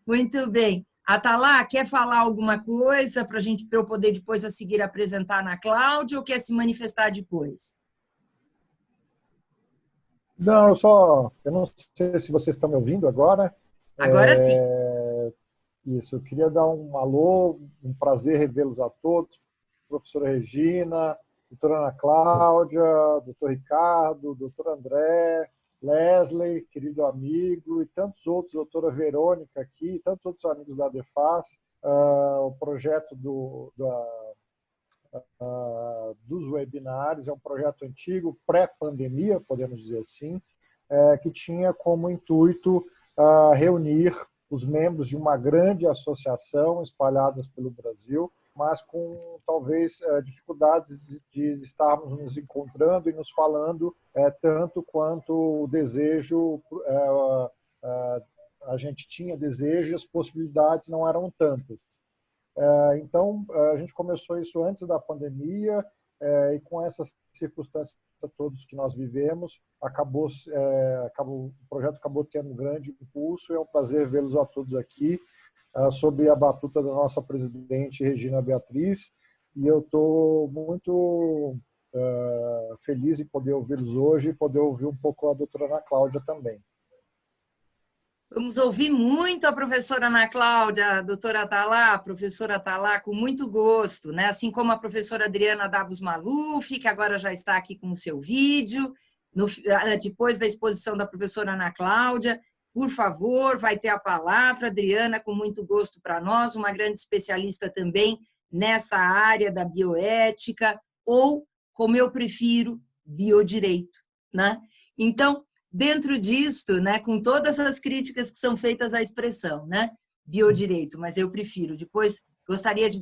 Muito bem. Atalá, quer falar alguma coisa para eu poder depois a seguir apresentar na Cláudia ou quer se manifestar depois? Não, eu não sei se vocês estão me ouvindo agora. Agora sim. Isso, eu queria dar um alô, um prazer revê-los a todos, professora Regina, doutora Ana Cláudia, doutor Ricardo, doutor André, Leslie, querido amigo, e tantos outros, doutora Verônica aqui, tantos outros amigos da DEFAS, o projeto dos webinários é um projeto antigo, pré-pandemia, podemos dizer assim, que tinha como intuito reunir os membros de uma grande associação espalhadas pelo Brasil, mas com talvez dificuldades de estarmos nos encontrando e nos falando tanto quanto o desejo, a gente tinha desejo e as possibilidades não eram tantas. Então, a gente começou isso antes da pandemia e com essas circunstâncias todas que nós vivemos, o projeto acabou tendo um grande impulso e é um prazer vê-los a todos aqui sob a batuta da nossa presidente Regina Beatriz, e eu estou muito feliz em poder ouvi-los hoje e poder ouvir um pouco a doutora Ana Cláudia também. Vamos ouvir muito a professora Ana Cláudia, a doutora Atalá, a professora Atalá, com muito gosto, né? Assim como a professora Adriana Davos Maluf, que agora já está aqui com o seu vídeo, depois da exposição da professora Ana Cláudia. Por favor, vai ter a palavra, Adriana, com muito gosto para nós, uma grande especialista também nessa área da bioética, ou, como eu prefiro, biodireito, né? Então, dentro disto, né, com todas as críticas que são feitas à expressão, né, biodireito, mas eu prefiro. Depois, gostaria de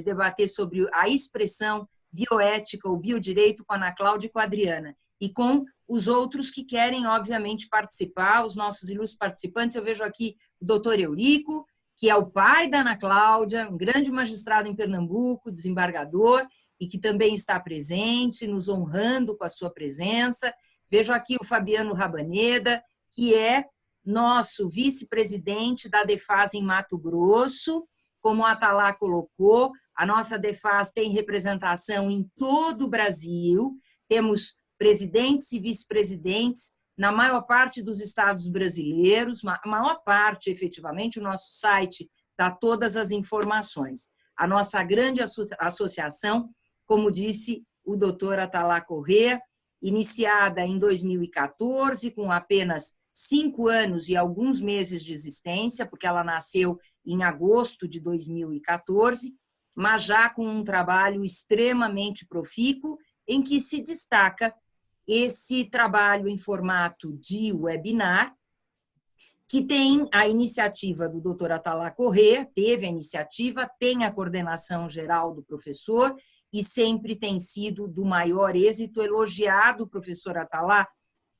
debater sobre a expressão bioética ou biodireito com a Ana Cláudia e com a Adriana, e com os outros que querem, obviamente, participar, os nossos ilustres participantes. Eu vejo aqui o doutor Eurico, que é o pai da Ana Cláudia, um grande magistrado em Pernambuco, desembargador, e que também está presente, nos honrando com a sua presença. Vejo aqui o Fabiano Rabaneda, que é nosso vice-presidente da DEFAS em Mato Grosso. Como a Atalá colocou, a nossa DEFAS tem representação em todo o Brasil, temos presidentes e vice-presidentes na maior parte dos estados brasileiros, a maior parte, efetivamente, o nosso site dá todas as informações. A nossa grande associação, como disse o doutor Atalá Corrêa, iniciada em 2014, com apenas 5 anos e alguns meses de existência, porque ela nasceu em agosto de 2014, mas já com um trabalho extremamente profícuo, em que se destaca esse trabalho em formato de webinar, que tem a iniciativa do Dr. Atalá Corrêa, teve a iniciativa, tem a coordenação geral do professor, e sempre tem sido do maior êxito, elogiado, professor Atalá,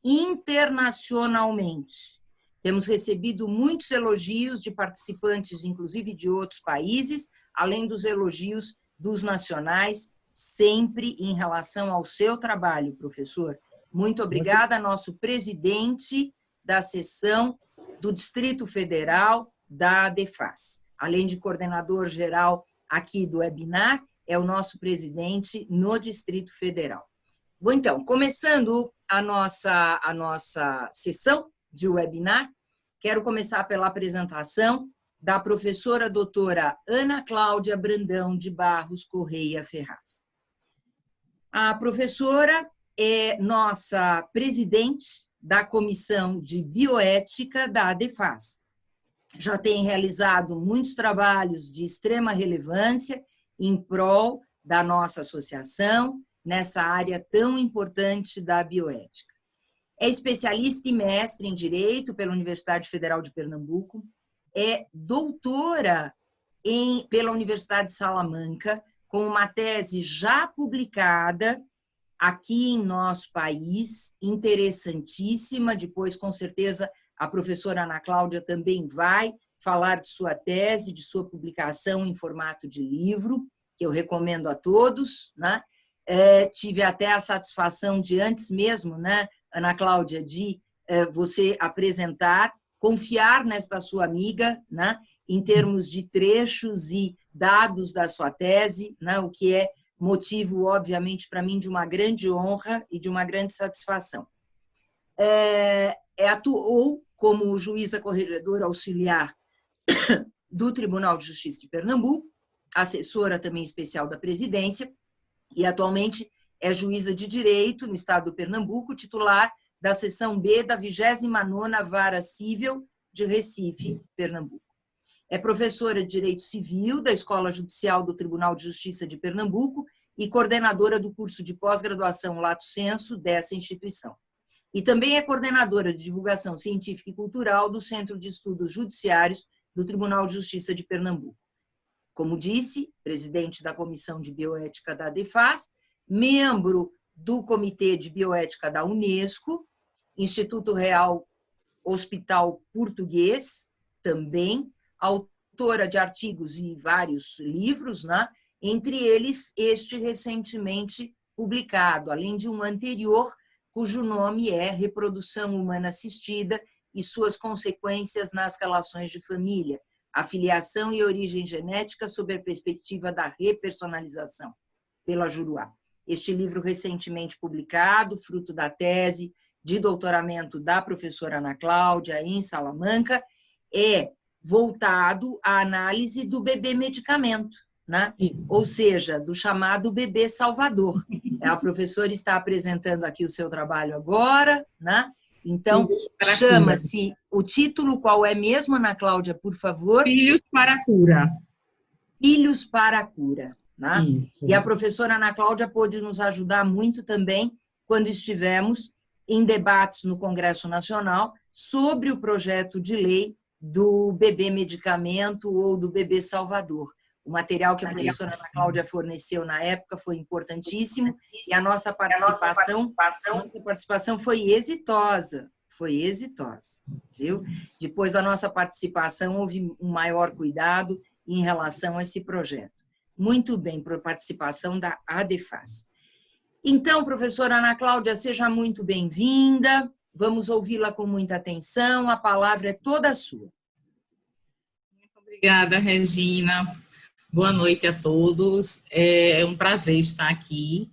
internacionalmente. Temos recebido muitos elogios de participantes, inclusive de outros países, além dos elogios dos nacionais, sempre em relação ao seu trabalho, professor. Muito obrigada, nosso presidente da seção do Distrito Federal da DEFAS, além de coordenador geral aqui do webinar, é o nosso presidente no Distrito Federal. Bom, então, começando a nossa sessão de webinar, quero começar pela apresentação da professora doutora Ana Cláudia Brandão de Barros Correia Ferraz. A professora é nossa presidente da Comissão de Bioética da DEFAS. Já tem realizado muitos trabalhos de extrema relevância em prol da nossa associação, nessa área tão importante da bioética. É especialista e mestre em Direito pela Universidade Federal de Pernambuco, é doutora pela Universidade de Salamanca, com uma tese já publicada aqui em nosso país, interessantíssima. Depois, com certeza, a professora Ana Cláudia também vai falar de sua tese, de sua publicação em formato de livro, que eu recomendo a todos, né? Tive até a satisfação de, antes mesmo, né, Ana Cláudia, de você apresentar confiar nesta sua amiga, né, em termos de trechos e dados da sua tese, né, o que é motivo, obviamente, para mim, de uma grande honra e de uma grande satisfação. Atuou como juíza corregedora auxiliar do Tribunal de Justiça de Pernambuco, assessora também especial da presidência, e atualmente é juíza de direito no estado do Pernambuco, titular da seção B da 29ª Vara Cível de Recife, Pernambuco. É professora de Direito Civil da Escola Judicial do Tribunal de Justiça de Pernambuco e coordenadora do curso de pós-graduação Lato Sensu dessa instituição. E também é coordenadora de divulgação científica e cultural do Centro de Estudos Judiciários do Tribunal de Justiça de Pernambuco. Como disse, presidente da Comissão de Bioética da ADEFAS, membro do Comitê de Bioética da Unesco, Instituto Real Hospital Português, também, autora de artigos e vários livros, né? Entre eles este recentemente publicado, além de um anterior, cujo nome é Reprodução Humana Assistida e suas consequências nas relações de família, a filiação e origem genética sob a perspectiva da repersonalização, pela Juruá. Este livro recentemente publicado, fruto da tese de doutoramento da professora Ana Cláudia em Salamanca, é voltado à análise do bebê medicamento, né? Ou seja, do chamado bebê salvador. A professora está apresentando aqui o seu trabalho agora, né? Então, chama-se, o título qual é mesmo, Ana Cláudia, por favor? Filhos para a Cura. Filhos para a Cura. Né? E a professora Ana Cláudia pôde nos ajudar muito também quando estivemos em debates no Congresso Nacional sobre o projeto de lei do bebê medicamento ou do bebê salvador. O material que a professora Ana Cláudia forneceu na época foi importantíssimo e a nossa participação foi exitosa. Foi exitosa, viu? Depois da nossa participação, houve um maior cuidado em relação a esse projeto. Muito bem, por participação da ADEFAS. Então, professora Ana Cláudia, seja muito bem-vinda. Vamos ouvi-la com muita atenção. A palavra é toda sua. Muito obrigada, Regina. Boa noite a todos. É um prazer estar aqui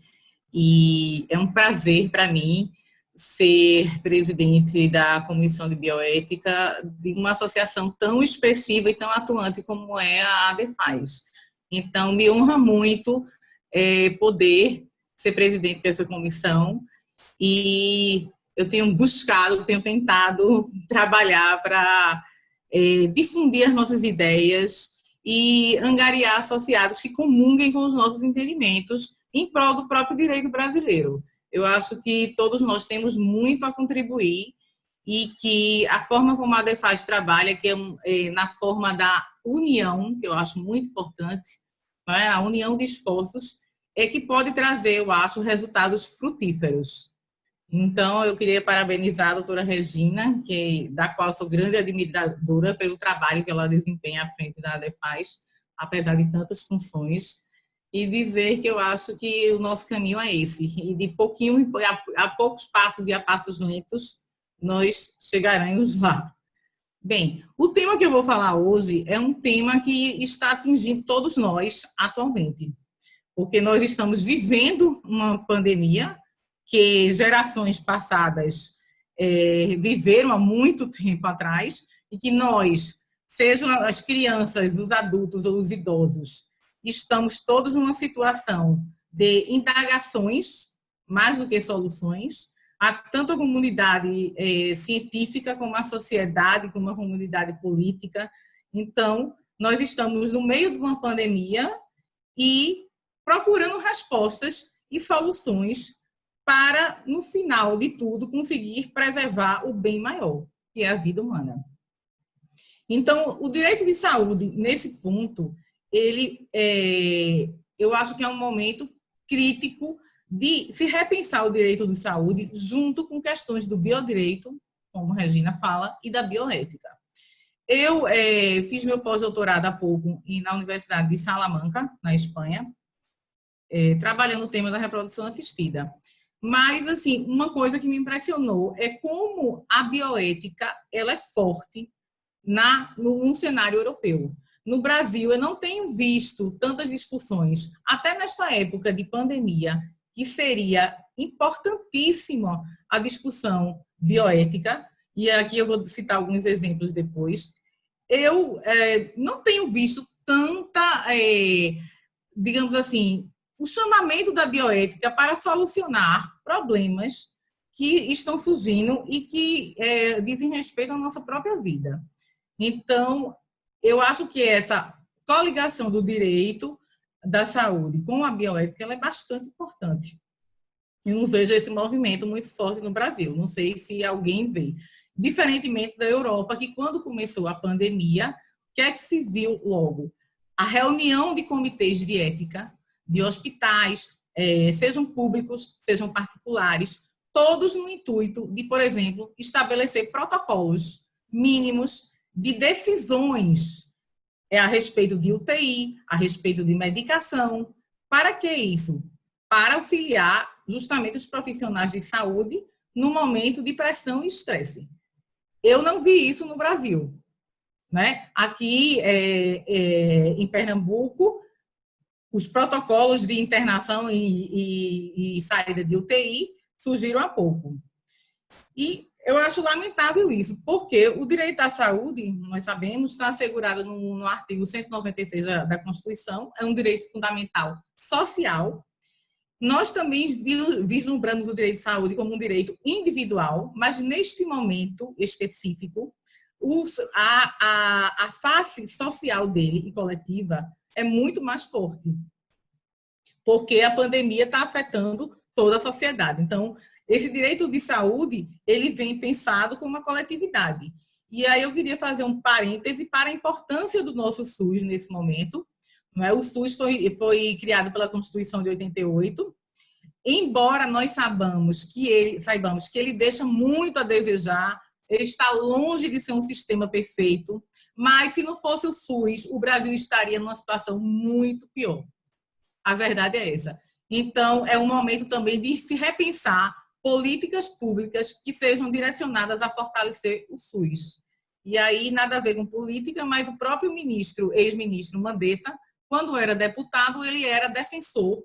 e é um prazer para mim ser presidente da Comissão de Bioética de uma associação tão expressiva e tão atuante como é a ADEFAS. Então, me honra muito poder ser presidente dessa comissão e eu tenho tentado trabalhar para difundir as nossas ideias e angariar associados que comunguem com os nossos entendimentos em prol do próprio direito brasileiro. Eu acho que todos nós temos muito a contribuir e que a forma como a ADEFAS trabalha, que é na forma da união, que eu acho muito importante, não é? A união de esforços, é que pode trazer, eu acho, resultados frutíferos. Então, eu queria parabenizar a doutora Regina, da qual sou grande admiradora pelo trabalho que ela desempenha à frente da ADEFAS, apesar de tantas funções, e dizer que eu acho que o nosso caminho é esse, e de pouquinho a poucos passos e a passos lentos, nós chegaremos lá. Bem, o tema que eu vou falar hoje é um tema que está atingindo todos nós atualmente, porque nós estamos vivendo uma pandemia que gerações passadas viveram há muito tempo atrás e que nós, sejam as crianças, os adultos ou os idosos, estamos todos numa situação de indagações, mais do que soluções, tanto a comunidade científica como a sociedade, como a comunidade política. Então, nós estamos no meio de uma pandemia e procurando respostas e soluções para, no final de tudo, conseguir preservar o bem maior, que é a vida humana. Então, o direito de saúde, nesse ponto, eu acho que é um momento crítico de se repensar o direito de saúde junto com questões do biodireito, como a Regina fala, e da bioética. Eu fiz meu pós-doutorado há pouco na Universidade de Salamanca, na Espanha, trabalhando o tema da reprodução assistida. Mas, assim, uma coisa que me impressionou é como a bioética ela é forte no cenário europeu. No Brasil, eu não tenho visto tantas discussões, até nesta época de pandemia, que seria importantíssima a discussão bioética, e aqui eu vou citar alguns exemplos depois. Eu não tenho visto tanta, digamos assim, o chamamento da bioética para solucionar problemas que estão surgindo e que dizem respeito à nossa própria vida. Então, eu acho que essa coligação do direito da saúde com a bioética ela é bastante importante. Eu não vejo esse movimento muito forte no Brasil, não sei se alguém vê. Diferentemente da Europa, que quando começou a pandemia, o que é que se viu logo? A reunião de comitês de ética de hospitais, sejam públicos, sejam particulares, todos no intuito de, por exemplo, estabelecer protocolos mínimos de decisões a respeito de UTI, a respeito de medicação. Para que isso? Para auxiliar justamente os profissionais de saúde no momento de pressão e estresse. Eu não vi isso no Brasil, né? Aqui em Pernambuco, os protocolos de internação e saída de UTI surgiram há pouco. E eu acho lamentável isso, porque o direito à saúde, nós sabemos, está assegurado no artigo 196 da Constituição, é um direito fundamental social. Nós também vislumbramos o direito de saúde como um direito individual, mas neste momento específico, a face social dele e coletiva é muito mais forte, porque a pandemia está afetando toda a sociedade. Então, esse direito de saúde, ele vem pensado como uma coletividade. E aí eu queria fazer um parêntese para a importância do nosso SUS nesse momento. O SUS foi criado pela Constituição de 88, embora nós saibamos que ele deixa muito a desejar, ele está longe de ser um sistema perfeito, mas se não fosse o SUS, o Brasil estaria numa situação muito pior. A verdade é essa. Então, é um momento também de se repensar políticas públicas que sejam direcionadas a fortalecer o SUS. E aí, nada a ver com política, mas o próprio ex-ministro Mandetta, quando era deputado, ele era defensor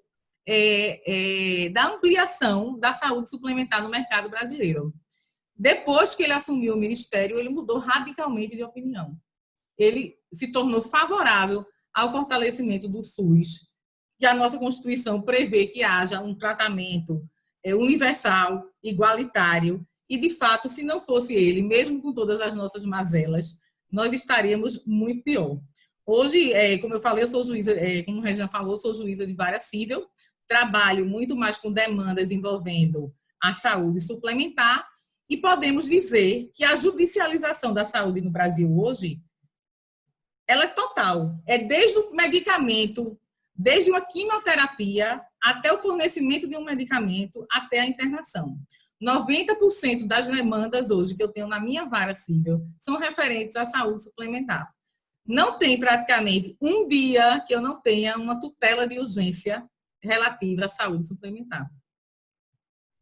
da ampliação da saúde suplementar no mercado brasileiro. Depois que ele assumiu o ministério, ele mudou radicalmente de opinião. Ele se tornou favorável ao fortalecimento do SUS, que a nossa Constituição prevê que haja um tratamento universal, igualitário, e, de fato, se não fosse ele, mesmo com todas as nossas mazelas, nós estaríamos muito pior. Hoje, como eu falei, eu sou juíza, como a Regina falou, sou juíza de vara civil, trabalho muito mais com demandas envolvendo a saúde suplementar, e podemos dizer que a judicialização da saúde no Brasil hoje, ela é total. É desde o medicamento, desde uma quimioterapia, até o fornecimento de um medicamento, até a internação. 90% das demandas hoje que eu tenho na minha vara civil são referentes à saúde suplementar. Não tem praticamente um dia que eu não tenha uma tutela de urgência relativa à saúde suplementar.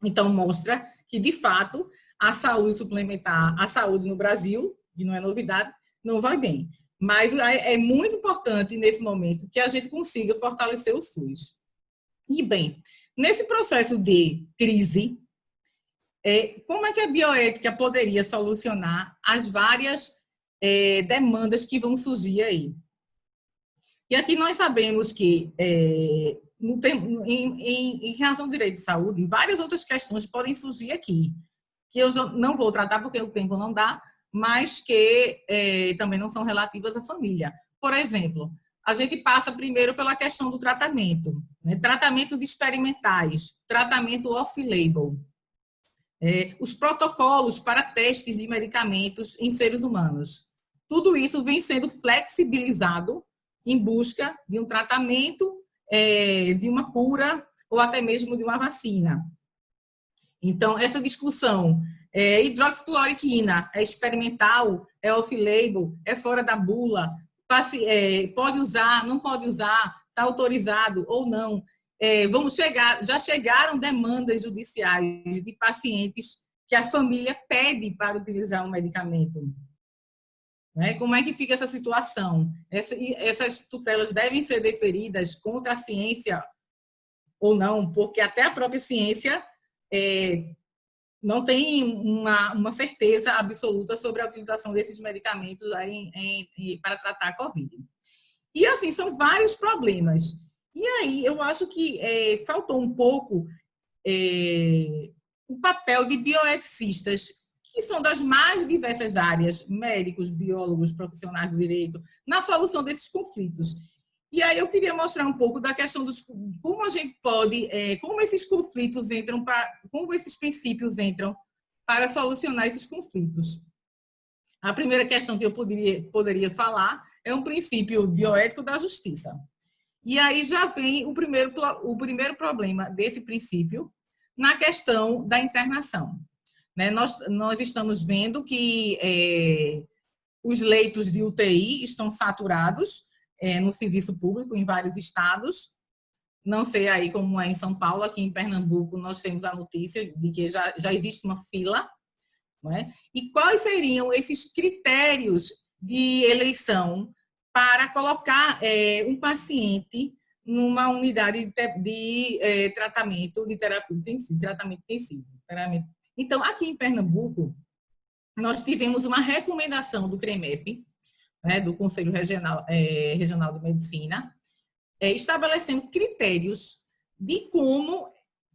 Então, mostra que, de fato, a saúde suplementar, a saúde no Brasil, que não é novidade, não vai bem. Mas é muito importante, nesse momento, que a gente consiga fortalecer o SUS. E, bem, nesse processo de crise, como é que a bioética poderia solucionar as várias demandas que vão surgir aí? E aqui nós sabemos que, em relação ao direito de saúde, várias outras questões podem surgir aqui, que eu não vou tratar porque o tempo não dá, mas que também não são relativas à família. Por exemplo, a gente passa primeiro pela questão do tratamento, né? Tratamentos experimentais, tratamento off-label, os protocolos para testes de medicamentos em seres humanos. Tudo isso vem sendo flexibilizado em busca de um tratamento, de uma cura ou até mesmo de uma vacina. Então, essa discussão, hidroxicloroquina é experimental, é off-label, é fora da bula, pode usar, não pode usar, está autorizado ou não. já chegaram demandas judiciais de pacientes que a família pede para utilizar um medicamento. Né? Como é que fica essa situação? Essas tutelas devem ser deferidas contra a ciência ou não? Porque até a própria ciência não tem uma certeza absoluta sobre a utilização desses medicamentos para tratar a Covid. E, assim, são vários problemas. E aí, eu acho que faltou um pouco o papel de bioeticistas, que são das mais diversas áreas, médicos, biólogos, profissionais do direito, na solução desses conflitos. E aí eu queria mostrar um pouco da questão dos como a gente pode, como esses conflitos entram, como esses princípios entram para solucionar esses conflitos. A primeira questão que eu poderia falar é um princípio bioético da justiça. E aí já vem o primeiro problema desse princípio na questão da internação. Né? Nós estamos vendo que os leitos de UTI estão saturados no serviço público em vários estados. Não sei aí como é em São Paulo, aqui em Pernambuco nós temos a notícia de que já existe uma fila. Não é? E quais seriam esses critérios de eleição para colocar um paciente numa unidade de tratamento de terapia intensiva, tratamento intensivo? Então, aqui em Pernambuco, nós tivemos uma recomendação do CREMEP, do Conselho Regional de Medicina, estabelecendo critérios de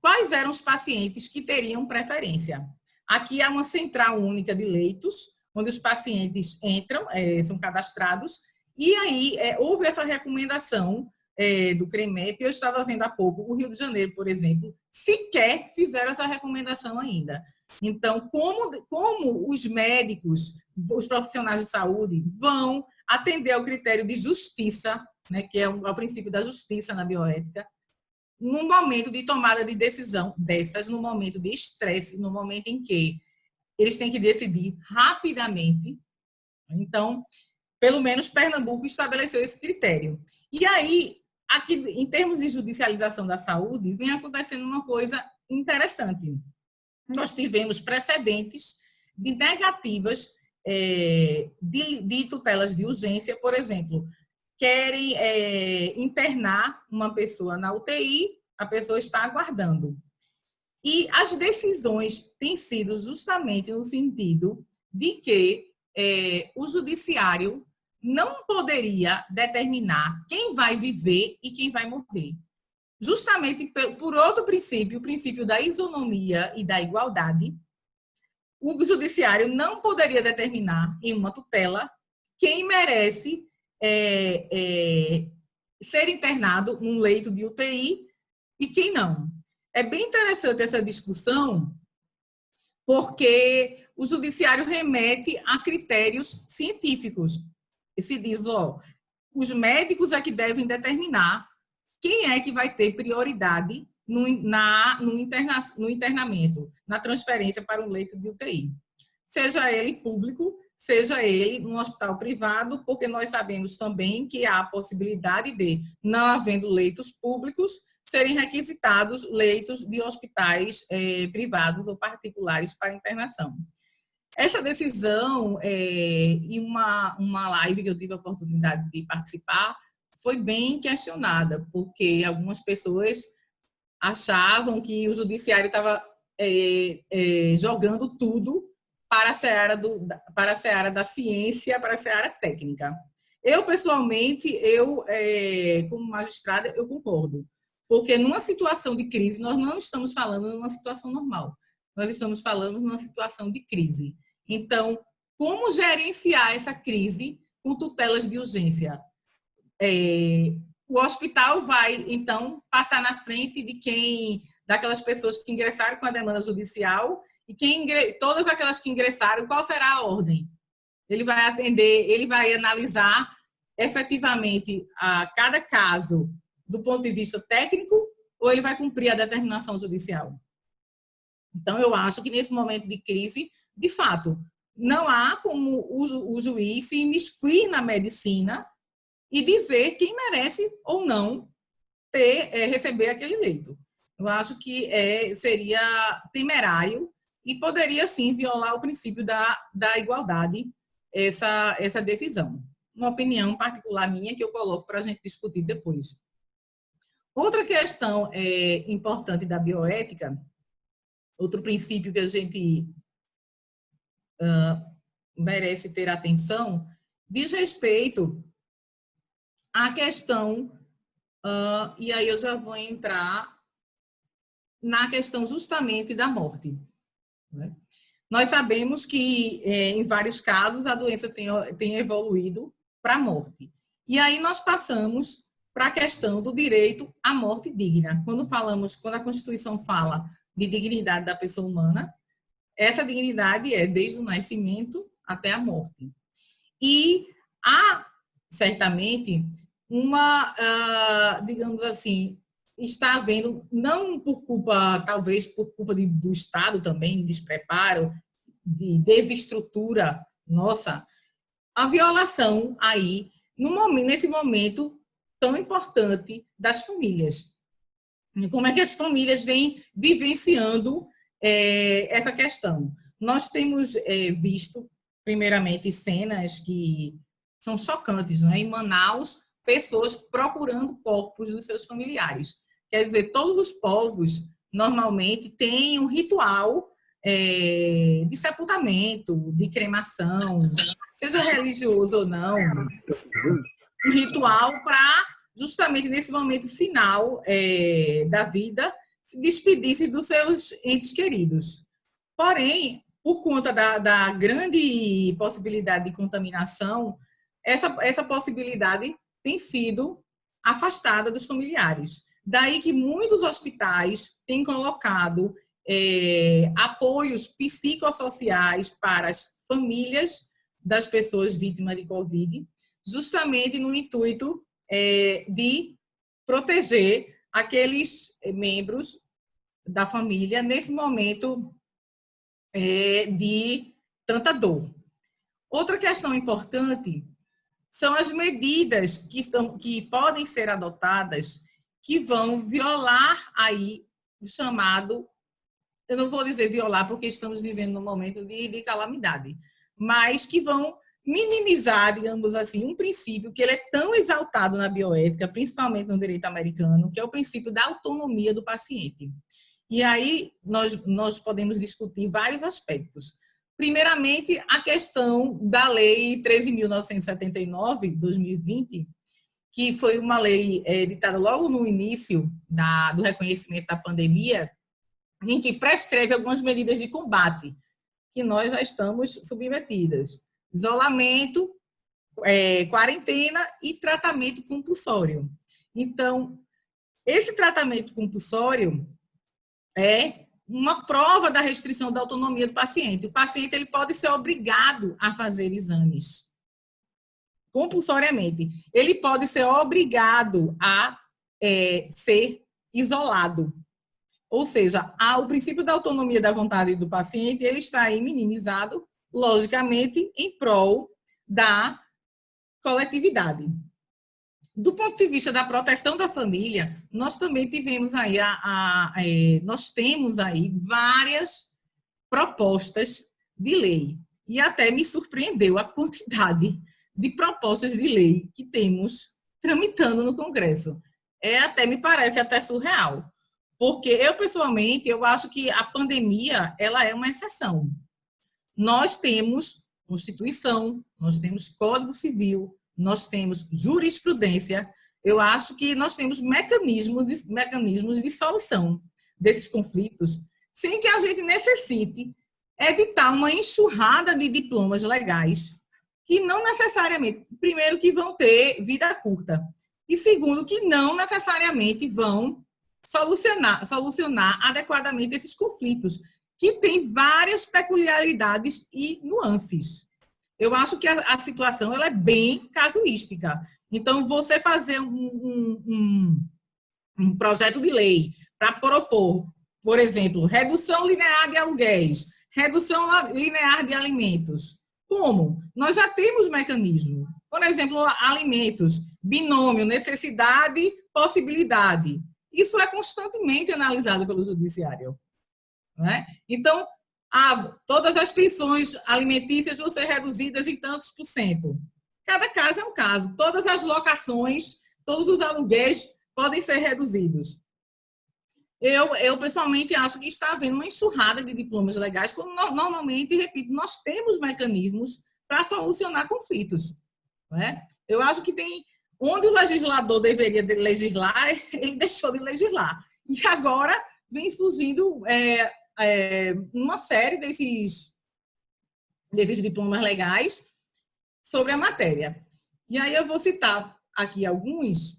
quais eram os pacientes que teriam preferência. Aqui há uma central única de leitos, onde os pacientes entram, são cadastrados, e aí houve essa recomendação do CREMEP. Eu estava vendo há pouco, o Rio de Janeiro, por exemplo, sequer fizeram essa recomendação ainda. Então, como os médicos, os profissionais de saúde vão atender ao critério de justiça, né, que é o princípio da justiça na bioética, no momento de tomada de decisão dessas, no momento de estresse, no momento em que eles têm que decidir rapidamente. Então, pelo menos Pernambuco estabeleceu esse critério. E aí, aqui, em termos de judicialização da saúde, vem acontecendo uma coisa interessante. Nós tivemos precedentes de negativas de tutelas de urgência, por exemplo, querem internar uma pessoa na UTI, a pessoa está aguardando. E as decisões têm sido justamente no sentido de que o judiciário não poderia determinar quem vai viver e quem vai morrer. Justamente por outro princípio, o princípio da isonomia e da igualdade, o judiciário não poderia determinar em uma tutela quem merece ser internado num leito de UTI e quem não. É bem interessante essa discussão, porque o judiciário remete a critérios científicos. E se diz, os médicos é que devem determinar quem é que vai ter prioridade no internamento, na transferência para um leito de UTI. Seja ele público, seja ele num hospital privado, porque nós sabemos também que há a possibilidade de, não havendo leitos públicos, serem requisitados leitos de hospitais privados ou particulares para internação. Essa decisão, em uma live que eu tive a oportunidade de participar, foi bem questionada, porque algumas pessoas achavam que o judiciário estava jogando tudo para a seara da ciência, para a seara técnica. Eu, pessoalmente, como magistrada, eu concordo, porque numa situação de crise, nós não estamos falando numa situação normal, nós estamos falando numa situação de crise. Então, como gerenciar essa crise com tutelas de urgência? O hospital vai, então, passar na frente daquelas pessoas que ingressaram com a demanda judicial e todas aquelas que ingressaram, qual será a ordem? Ele vai atender, ele vai analisar efetivamente cada caso do ponto de vista técnico ou ele vai cumprir a determinação judicial? Então, eu acho que nesse momento de crise, de fato, não há como o juiz se imiscuir na medicina e dizer quem merece ou não receber aquele leito. Eu acho que seria temerário e poderia, sim, violar o princípio da igualdade, essa decisão. Uma opinião particular minha que eu coloco para a gente discutir depois. Outra questão importante da bioética, outro princípio que a gente merece ter atenção, diz respeito à questão, e aí eu já vou entrar na questão justamente da morte. Né? Nós sabemos que, em vários casos, a doença tem evoluído para a morte. E aí nós passamos para a questão do direito à morte digna. Quando a Constituição fala de dignidade da pessoa humana, essa dignidade é desde o nascimento até a morte. E há, certamente, digamos assim, está havendo, não por culpa, talvez por culpa do Estado também, de despreparo, de desestrutura nossa, a violação aí, nesse momento tão importante das famílias. Como é que as famílias vêm vivenciando essa questão? Nós temos visto, primeiramente, cenas que são chocantes, não é? Em Manaus, pessoas procurando corpos dos seus familiares. Quer dizer, todos os povos, normalmente, têm um ritual de sepultamento, de cremação, seja religioso ou não, um ritual para, justamente nesse momento final da vida, se despedir-se dos seus entes queridos. Porém, por conta da grande possibilidade de contaminação, essa possibilidade tem sido afastada dos familiares. Daí que muitos hospitais têm colocado apoios psicossociais para as famílias das pessoas vítimas de Covid, justamente no intuito de proteger aqueles membros da família nesse momento de tanta dor. Outra questão importante são as medidas que podem ser adotadas que vão violar aí o chamado, eu não vou dizer violar porque estamos vivendo num momento de calamidade, mas que vão minimizar, digamos assim, um princípio que ele é tão exaltado na bioética, principalmente no direito americano, que é o princípio da autonomia do paciente. E aí nós podemos discutir vários aspectos. Primeiramente, a questão da Lei 13.979, 2020, que foi uma lei editada logo no início do reconhecimento da pandemia, em que prescreve algumas medidas de combate que nós já estamos submetidas. Isolamento, quarentena e tratamento compulsório. Então, esse tratamento compulsório é uma prova da restrição da autonomia do paciente. O paciente ele pode ser obrigado a fazer exames compulsoriamente. Ele pode ser obrigado a ser isolado. Ou seja, o princípio da autonomia da vontade do paciente ele está aí minimizado, logicamente, em prol da coletividade. Do ponto de vista da proteção da família, nós também tivemos aí nós temos aí várias propostas de lei. E até me surpreendeu a quantidade de propostas de lei que temos tramitando no Congresso. Até me parece até surreal. Porque eu, pessoalmente, eu acho que a pandemia ela é uma exceção. Nós temos Constituição, nós temos Código Civil, nós temos jurisprudência, eu acho que nós temos mecanismos de solução desses conflitos, sem que a gente necessite editar uma enxurrada de diplomas legais, que não necessariamente, primeiro, que vão ter vida curta, e segundo, que não necessariamente vão solucionar adequadamente esses conflitos, que têm várias peculiaridades e nuances. Eu acho que a situação ela é bem casuística. Então, você fazer um projeto de lei para propor, por exemplo, redução linear de aluguéis, redução linear de alimentos. Como? Nós já temos mecanismo. Por exemplo, alimentos, binômio, necessidade possibilidade. Isso é constantemente analisado pelo judiciário, né? Então, todas as pensões alimentícias vão ser reduzidas em tantos por cento. Cada caso é um caso. Todas as locações, todos os aluguéis podem ser reduzidos. Eu pessoalmente acho que está havendo uma enxurrada de diplomas legais, quando normalmente, repito, nós temos mecanismos para solucionar conflitos, né? Eu acho que onde o legislador deveria legislar, ele deixou de legislar. E agora vem surgindo uma série desses diplomas legais sobre a matéria. E aí eu vou citar aqui alguns.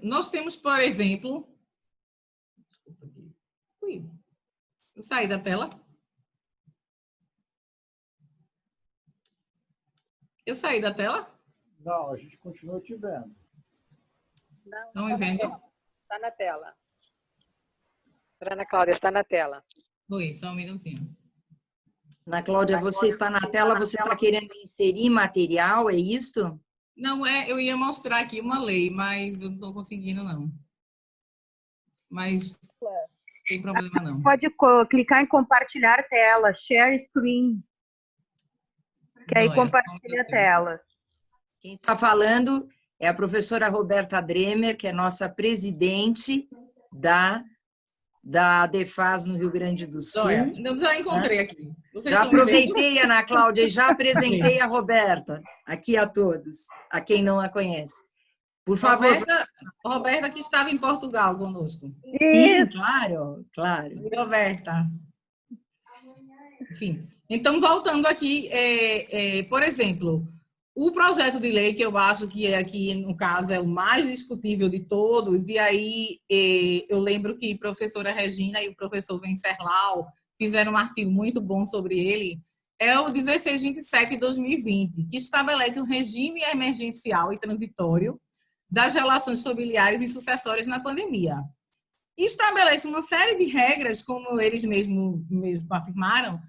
Nós temos, por exemplo... Eu saí da tela. Eu saí da tela? Não, a gente continua te vendo. Estão me vendo? Está na tela. Doutora Ana Cláudia, está na tela. Oi, só um minutinho. Ana Cláudia, você está na tela, você está querendo inserir material, é isto? Não, eu ia mostrar aqui uma lei, mas eu não estou conseguindo, não. Mas não tem problema, não. Pode clicar em compartilhar tela, share screen. Que aí compartilha a tela. Quem está falando é a professora Roberta Dremer, que é nossa presidente da ADEFAS no Rio Grande do Sul. Já encontrei aqui. Já aproveitei, Ana Cláudia, e já apresentei a Roberta aqui a todos, a quem não a conhece. Por favor. Roberta, que estava em Portugal conosco. Sim, claro, claro. Roberta. Sim. Então, voltando aqui, por exemplo, o projeto de lei, que eu acho que aqui, no caso, é o mais discutível de todos, e aí eu lembro que a professora Regina e o professor Venceslau fizeram um artigo muito bom sobre ele, é o 1627 de 2020, que estabelece um regime emergencial e transitório das relações familiares e sucessórias na pandemia. E estabelece uma série de regras, como eles mesmos afirmaram,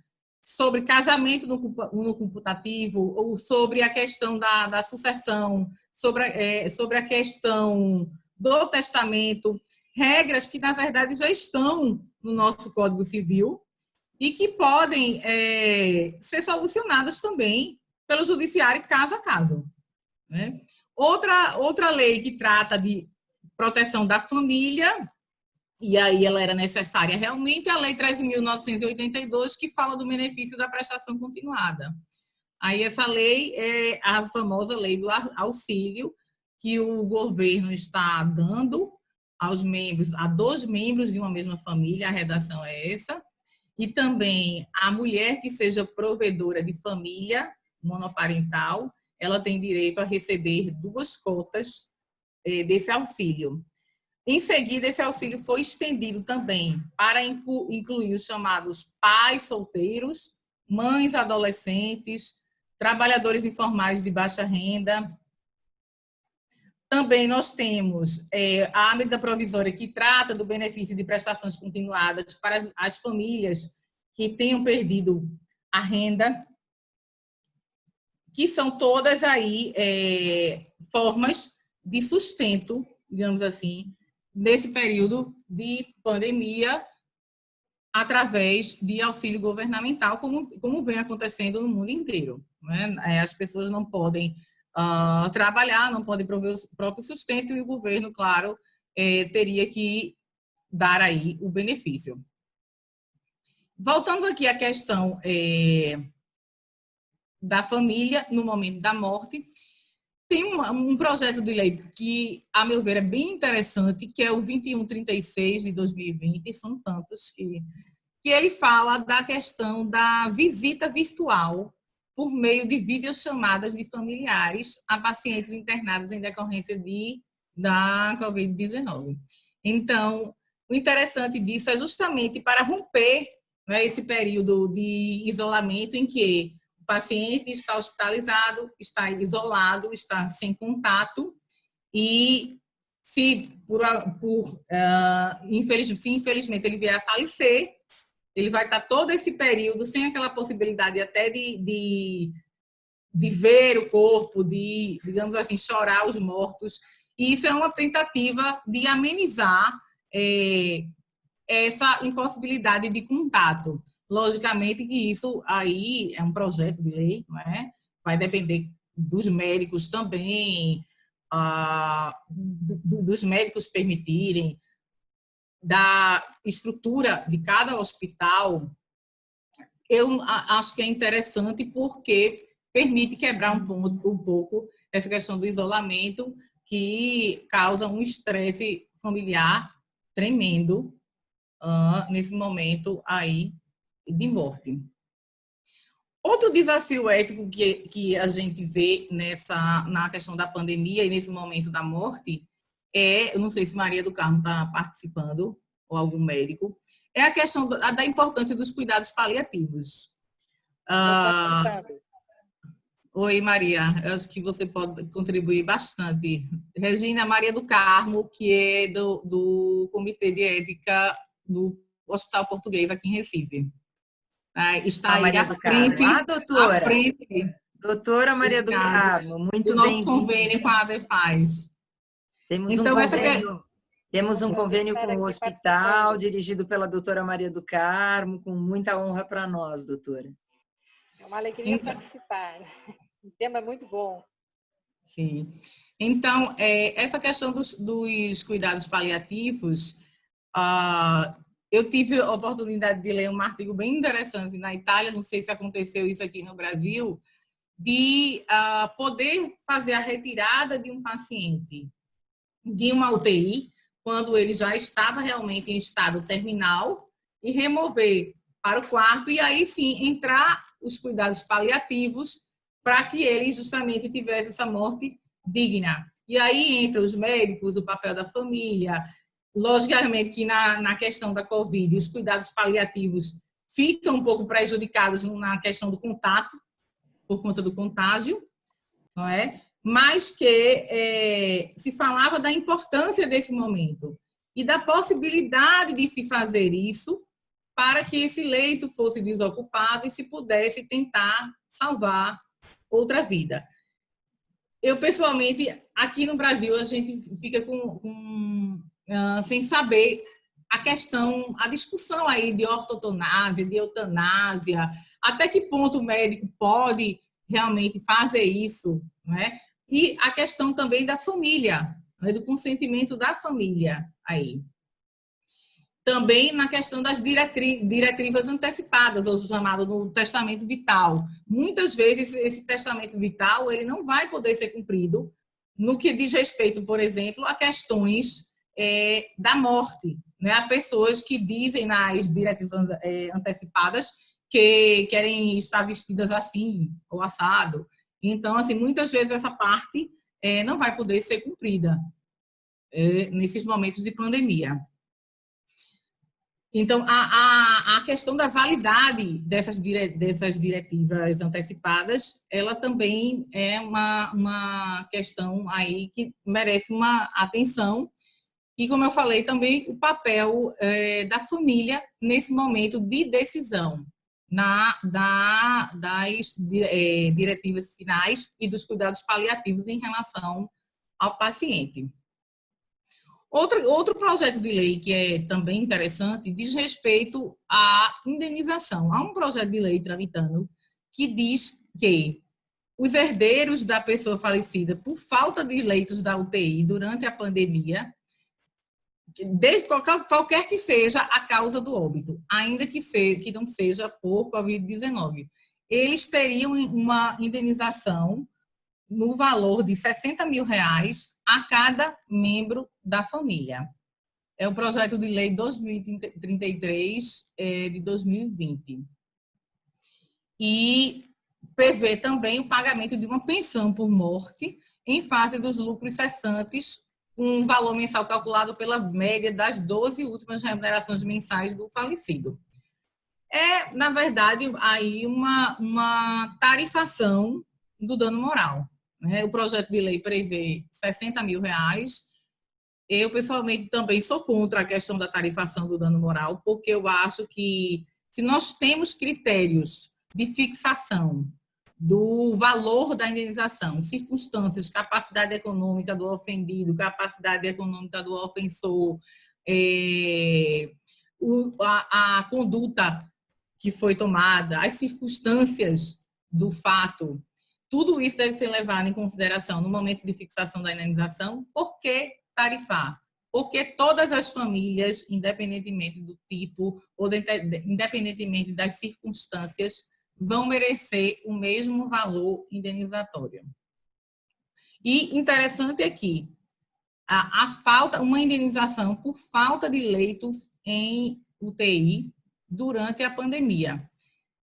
sobre casamento no computativo, ou sobre a questão da sucessão, sobre a questão do testamento, regras que, na verdade, já estão no nosso Código Civil e que podem ser solucionadas também pelo judiciário caso a caso, né? Outra lei que trata de proteção da família, e aí ela era necessária realmente, é a Lei 13.982, que fala do benefício da prestação continuada. Aí essa lei é a famosa lei do auxílio, que o governo está dando a 2 membros de uma mesma família, a redação é essa, e também a mulher que seja provedora de família monoparental, ela tem direito a receber 2 cotas desse auxílio. Em seguida, esse auxílio foi estendido também para incluir os chamados pais solteiros, mães adolescentes, trabalhadores informais de baixa renda. Também nós temos a medida provisória que trata do benefício de prestações continuadas para as famílias que tenham perdido a renda, que são todas aí formas de sustento, digamos assim, nesse período de pandemia, através de auxílio governamental, como vem acontecendo no mundo inteiro, né? As pessoas não podem trabalhar, não podem prover o próprio sustento, e o governo, claro, teria que dar aí o benefício. Voltando aqui à questão da família no momento da morte, tem um projeto de lei que, a meu ver, é bem interessante, que é o 2136 de 2020, são tantos que ele fala da questão da visita virtual por meio de videochamadas de familiares a pacientes internados em decorrência da Covid-19. Então, o interessante disso é justamente para romper, né, esse período de isolamento em que o paciente está hospitalizado, está isolado, está sem contato, e se infelizmente ele vier a falecer, ele vai estar todo esse período sem aquela possibilidade até de de ver o corpo, de, digamos assim, chorar os mortos. E isso é uma tentativa de amenizar essa impossibilidade de contato. Logicamente que isso aí é um projeto de lei, não é? Vai depender dos médicos também, dos médicos permitirem, da estrutura de cada hospital. Eu acho que é interessante porque permite quebrar um pouco essa questão do isolamento, que causa um estresse familiar tremendo nesse momento aí de morte. Outro desafio ético que a gente vê na questão da pandemia e nesse momento da morte eu não sei se Maria do Carmo está participando, ou algum médico, é a questão da importância dos cuidados paliativos. Oi, Maria, eu acho que você pode contribuir bastante. Regina Maria do Carmo, que é do Comitê de Ética do Hospital Português aqui em Recife. Está aí Maria à frente, doutora. à frente. Doutora Maria do Carmo, muito bem. O nosso convênio com a ADEFAS. Temos um convênio com o hospital, dirigido pela doutora Maria do Carmo, com muita honra para nós, doutora. É uma alegria participar. O tema é muito bom. Sim. Então, essa questão dos cuidados paliativos, eu tive a oportunidade de ler um artigo bem interessante na Itália, não sei se aconteceu isso aqui no Brasil, de poder fazer a retirada de um paciente de uma UTI, quando ele já estava realmente em estado terminal, e remover para o quarto, e aí sim entrar os cuidados paliativos para que ele justamente tivesse essa morte digna. E aí entra os médicos, o papel da família. Logicamente que na questão da Covid, os cuidados paliativos ficam um pouco prejudicados na questão do contato, por conta do contágio, não é? Mas que se falava da importância desse momento e da possibilidade de se fazer isso para que esse leito fosse desocupado e se pudesse tentar salvar outra vida. Eu, pessoalmente, aqui no Brasil, a gente fica sem saber a discussão aí de ortotanásia, de eutanásia, até que ponto o médico pode realmente fazer isso, não é? E a questão também da família, né, do consentimento da família aí. Também na questão das diretivas antecipadas, ou chamado do testamento vital. Muitas vezes esse testamento vital ele não vai poder ser cumprido no que diz respeito, por exemplo, a questões da morte, né? Há pessoas que dizem nas diretivas antecipadas que querem estar vestidas assim, ou assado. Então, assim, muitas vezes essa parte não vai poder ser cumprida nesses momentos de pandemia. Então, a questão da validade dessas diretivas antecipadas, ela também é uma questão aí que merece uma atenção. E, como eu falei, também o papel da família nesse momento de decisão das diretivas finais e dos cuidados paliativos em relação ao paciente. Outro projeto de lei que é também interessante diz respeito à indenização. Há um projeto de lei tramitando que diz que os herdeiros da pessoa falecida por falta de leitos da UTI durante a pandemia, desde qualquer que seja a causa do óbito, ainda que não seja por Covid-19, eles teriam uma indenização no valor de R$60 mil a cada membro da família. É o projeto de lei 2033 de 2020. E prevê também o pagamento de uma pensão por morte em face dos lucros cessantes, um valor mensal calculado pela média das 12 últimas remunerações mensais do falecido. Na verdade, aí uma tarifação do dano moral. O projeto de lei prevê R$60 mil. Eu, pessoalmente, também sou contra a questão da tarifação do dano moral, porque eu acho que, se nós temos critérios de fixação do valor da indenização, circunstâncias, capacidade econômica do ofendido, capacidade econômica do ofensor, a conduta que foi tomada, as circunstâncias do fato, tudo isso deve ser levado em consideração no momento de fixação da indenização. Por que tarifar? Porque todas as famílias, independentemente do tipo ou independentemente das circunstâncias, vão merecer o mesmo valor indenizatório. E interessante é que uma indenização por falta de leitos em UTI durante a pandemia,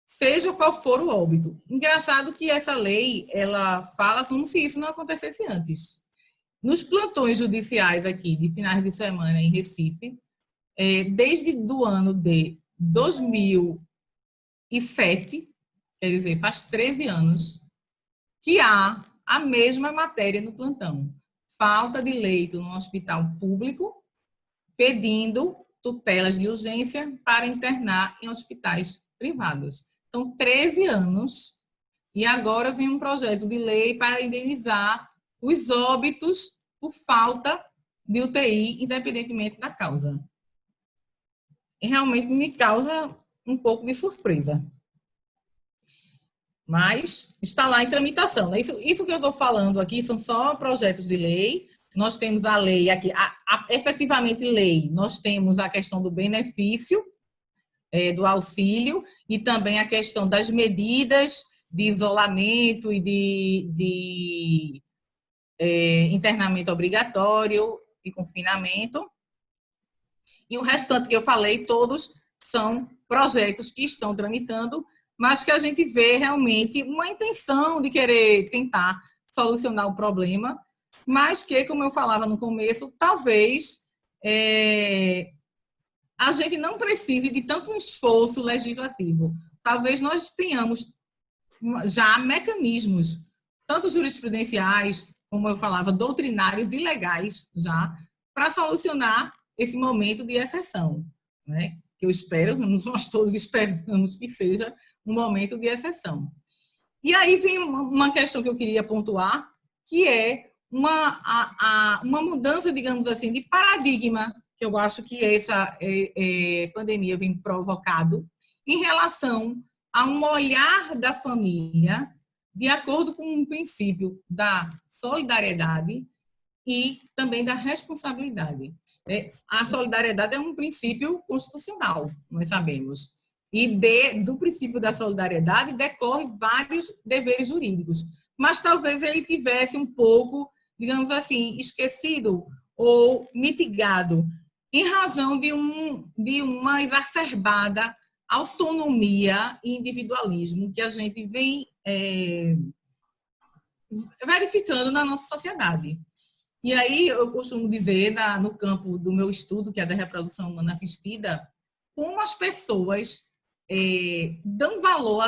seja qual for o óbito. Engraçado que essa lei, ela fala como se isso não acontecesse antes. Nos plantões judiciais aqui, de finais de semana em Recife, desde o ano de 2007, quer dizer, faz 13 anos, que há a mesma matéria no plantão. Falta de leito no hospital público, pedindo tutelas de urgência para internar em hospitais privados. Então, 13 anos, e agora vem um projeto de lei para indenizar os óbitos por falta de UTI, independentemente da causa. E realmente me causa um pouco de surpresa. Mas está lá em tramitação. Isso que eu estou falando aqui são só projetos de lei. Nós temos a lei aqui, efetivamente lei, nós temos a questão do benefício, do auxílio, e também a questão das medidas de isolamento e de internamento obrigatório e confinamento. E o restante que eu falei, todos são projetos que estão tramitando, mas que a gente vê realmente uma intenção de querer tentar solucionar o problema, mas que, como eu falava no começo, talvez a gente não precise de tanto um esforço legislativo. Talvez nós tenhamos já mecanismos, tanto jurisprudenciais, como eu falava, doutrinários e legais já, para solucionar esse momento de exceção, né? Que eu espero, nós todos esperamos que seja um momento de exceção. E aí vem uma questão que eu queria pontuar, que é uma mudança, digamos assim, de paradigma, que eu acho que essa pandemia vem provocado, em relação a um olhar da família de acordo com um princípio da solidariedade e também da responsabilidade. A solidariedade é um princípio constitucional, nós sabemos. E do princípio da solidariedade decorre vários deveres jurídicos. Mas talvez ele tivesse um pouco, digamos assim, esquecido ou mitigado em razão de uma exacerbada autonomia e individualismo que a gente vem verificando na nossa sociedade. E aí eu costumo dizer, no campo do meu estudo, que é da reprodução humana assistida, como as pessoas dão valor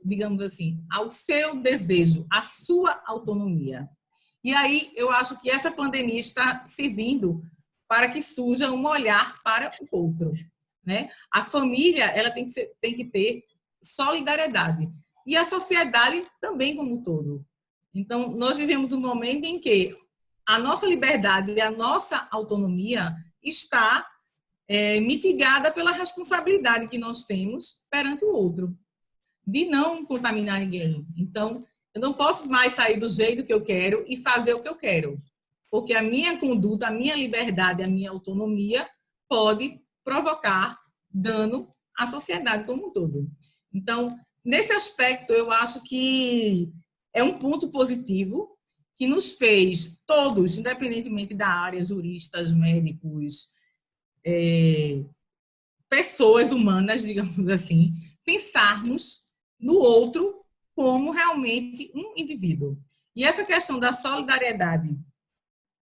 digamos assim, ao seu desejo, à sua autonomia. E aí eu acho que essa pandemia está servindo para que surja um olhar para o outro, né? A família, ela tem que ter solidariedade. E a sociedade também como um todo. Então, nós vivemos um momento em que a nossa liberdade e a nossa autonomia está mitigada pela responsabilidade que nós temos perante o outro, de não contaminar ninguém. Então, eu não posso mais sair do jeito que eu quero e fazer o que eu quero, porque a minha conduta, a minha liberdade, a minha autonomia pode provocar dano à sociedade como um todo. Então, nesse aspecto, eu acho que é um ponto positivo que nos fez todos, independentemente da área, juristas, médicos, pessoas humanas, digamos assim, pensarmos no outro como realmente um indivíduo. E essa questão da solidariedade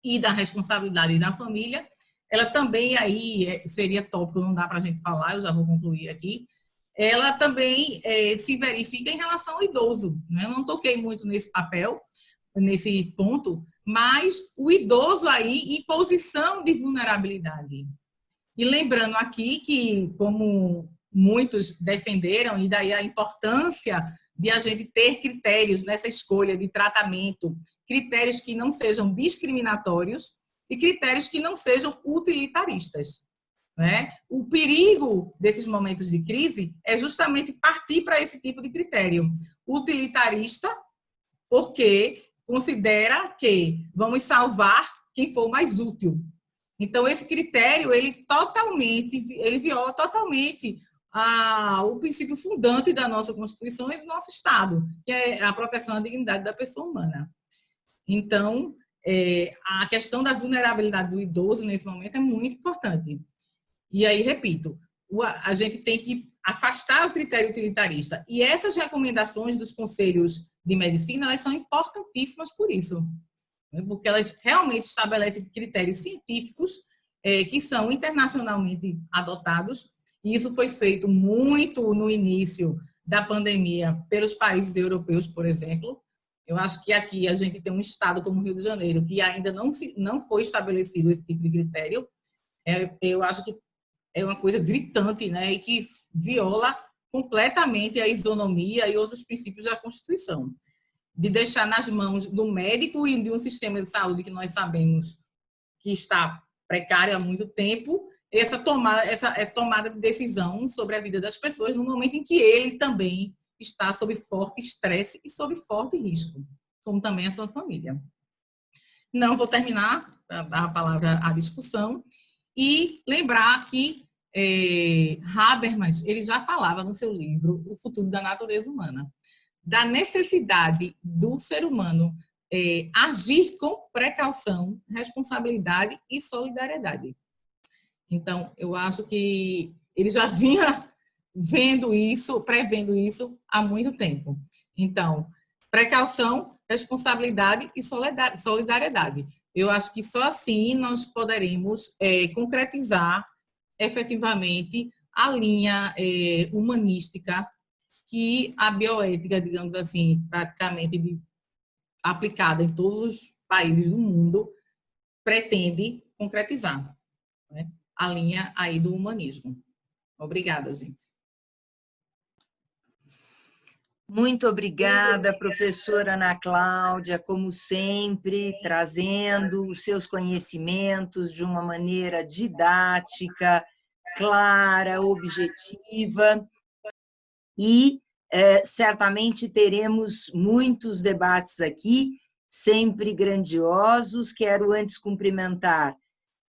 e da responsabilidade da família, ela também aí seria tópico, não dá para a gente falar, eu já vou concluir aqui, ela também se verifica em relação ao idoso, né? Eu não toquei muito nesse papel, nesse ponto, mas o idoso aí em posição de vulnerabilidade. E lembrando aqui que, como muitos defenderam, e daí a importância de a gente ter critérios nessa escolha de tratamento, critérios que não sejam discriminatórios e critérios que não sejam utilitaristas. Né? O perigo desses momentos de crise é justamente partir para esse tipo de critério utilitarista, porque considera que vamos salvar quem for mais útil. Então, esse critério, ele viola totalmente o princípio fundante da nossa Constituição e do nosso Estado, que é a proteção à dignidade da pessoa humana. Então, a questão da vulnerabilidade do idoso, nesse momento, é muito importante. E aí, repito, a gente tem que afastar o critério utilitarista. E essas recomendações dos conselhos de medicina, elas são importantíssimas por isso, porque elas realmente estabelecem critérios científicos que são internacionalmente adotados, e isso foi feito muito no início da pandemia pelos países europeus, por exemplo. Eu acho que aqui a gente tem um estado como o Rio de Janeiro, que ainda não foi estabelecido esse tipo de critério. Eu acho que é uma coisa gritante, né, e que viola completamente a isonomia e outros princípios da Constituição. De deixar nas mãos do médico e de um sistema de saúde que nós sabemos que está precário há muito tempo, essa tomada de decisão sobre a vida das pessoas no momento em que ele também está sob forte estresse e sob forte risco, como também a sua família. Não vou terminar a palavra à discussão e lembrar que Habermas, ele já falava no seu livro O Futuro da Natureza Humana, da necessidade do ser humano agir com precaução, responsabilidade e solidariedade. Então, eu acho que ele já vinha vendo isso, prevendo isso há muito tempo. Então, precaução, responsabilidade e solidariedade. Eu acho que só assim nós poderemos concretizar efetivamente a linha humanística que a bioética, digamos assim, praticamente aplicada em todos os países do mundo, pretende concretizar, né? A linha aí do humanismo. Obrigada, gente. Muito obrigada, professora Ana Cláudia, como sempre, trazendo os seus conhecimentos de uma maneira didática, clara, objetiva, e certamente teremos muitos debates aqui, sempre grandiosos. Quero antes cumprimentar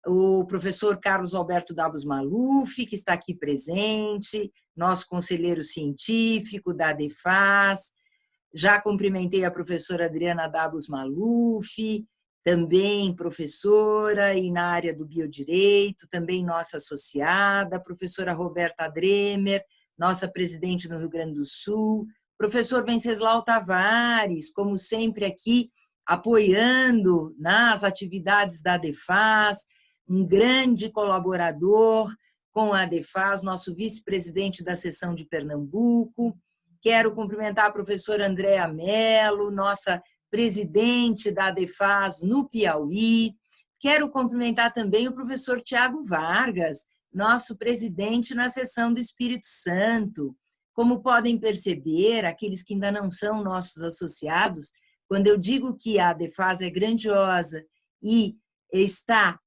o professor Carlos Alberto Davos Maluf, que está aqui presente, nosso conselheiro científico da ADEFAS. Já cumprimentei a professora Adriana Davos Maluf, também professora e na área do biodireito, também nossa associada, a professora Roberta Dremer, nossa presidente no Rio Grande do Sul, professor Venceslau Tavares, como sempre aqui, apoiando nas atividades da ADEFAS, um grande colaborador com a ADEFAS, nosso vice-presidente da seção de Pernambuco. Quero cumprimentar a professora Andréa Mello, nossa presidente da ADEFAS no Piauí. Quero cumprimentar também o professor Tiago Vargas, nosso presidente na seção do Espírito Santo. Como podem perceber, aqueles que ainda não são nossos associados, quando eu digo que a ADEFAS é grandiosa e está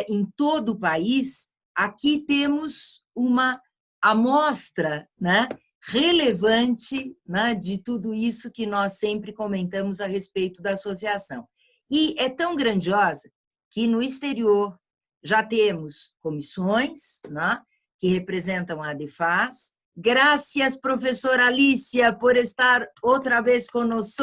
em todo o país, aqui temos uma amostra, né, relevante, né, de tudo isso que nós sempre comentamos a respeito da associação. E é tão grandiosa que no exterior já temos comissões, né, que representam a ADEFAS. Graças, professora Alicia, por estar outra vez conosco.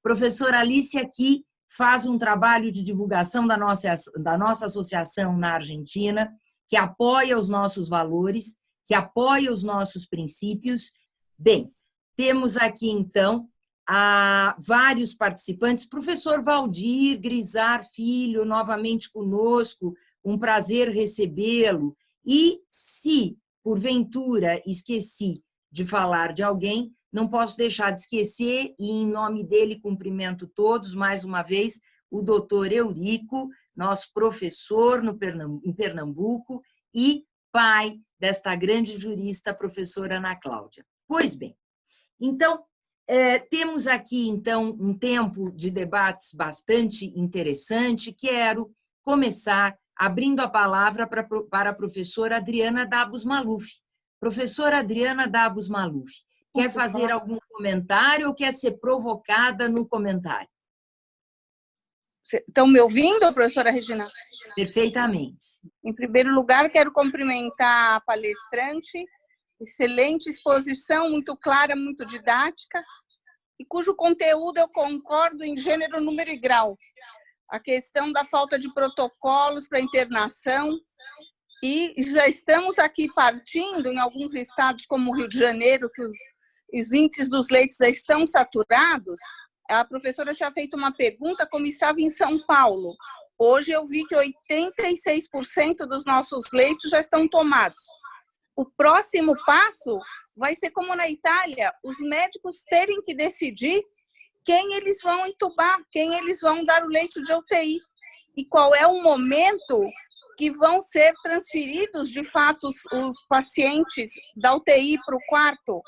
Professora Alicia, que faz um trabalho de divulgação da nossa associação na Argentina, que apoia os nossos valores, que apoia os nossos princípios. Bem, temos aqui, então, vários participantes. Professor Valdir Grisar Filho, novamente conosco, um prazer recebê-lo. E se, porventura, esqueci de falar de alguém, não posso deixar de esquecer, e em nome dele cumprimento todos, mais uma vez, o doutor Eurico, nosso professor em Pernambuco e pai desta grande jurista, professora Ana Cláudia. Pois bem, Então, temos aqui, então, um tempo de debates bastante interessante. Quero começar abrindo a palavra para a professora Adriana Dabos Maluf. Professora Adriana Dabos Maluf, quer fazer algum comentário ou quer ser provocada no comentário? Estão me ouvindo, professora Regina? Perfeitamente. Em primeiro lugar, quero cumprimentar a palestrante, excelente exposição, muito clara, muito didática, e cujo conteúdo eu concordo em gênero, número e grau. A questão da falta de protocolos para internação, e já estamos aqui partindo em alguns estados, como o Rio de Janeiro, que os índices dos leitos já estão saturados. A professora tinha feito uma pergunta como estava em São Paulo. Hoje eu vi que 86% dos nossos leitos já estão tomados. O próximo passo vai ser como na Itália, os médicos terem que decidir quem eles vão entubar, quem eles vão dar o leito de UTI e qual é o momento que vão ser transferidos, de fato, os pacientes da UTI para o quarto,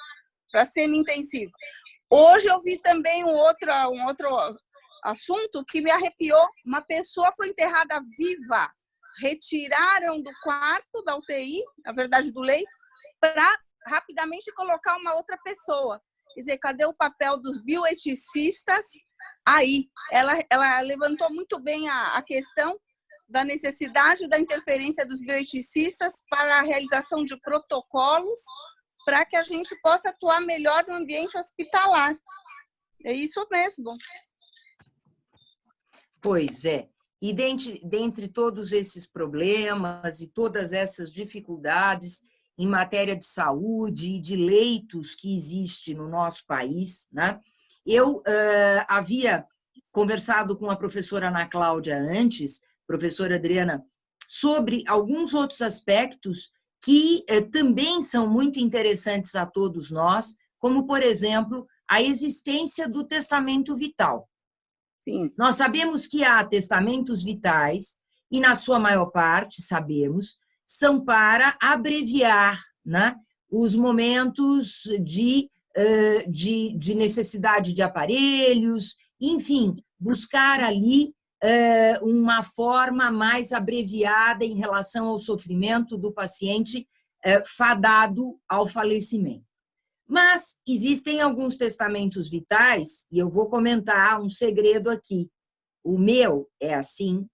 para semi-intensivo. Hoje eu vi também um outro assunto que me arrepiou. Uma pessoa foi enterrada viva, retiraram do quarto da UTI, na verdade do leito, para rapidamente colocar uma outra pessoa. Quer dizer, cadê o papel dos bioeticistas? Aí, ela levantou muito bem a questão da necessidade da interferência dos bioeticistas para a realização de protocolos para que a gente possa atuar melhor no ambiente hospitalar. É isso mesmo. Pois é. E dentre todos esses problemas e todas essas dificuldades em matéria de saúde e de leitos que existe no nosso país, né? Eu havia conversado com a professora Ana Cláudia antes, professora Adriana, sobre alguns outros aspectos que também são muito interessantes a todos nós, como, por exemplo, a existência do testamento vital. Sim. Nós sabemos que há testamentos vitais, e na sua maior parte, sabemos, são para abreviar, né, os momentos de necessidade de aparelhos, enfim, buscar ali uma forma mais abreviada em relação ao sofrimento do paciente fadado ao falecimento. Mas existem alguns testamentos vitais, e eu vou comentar um segredo aqui. O meu é assim,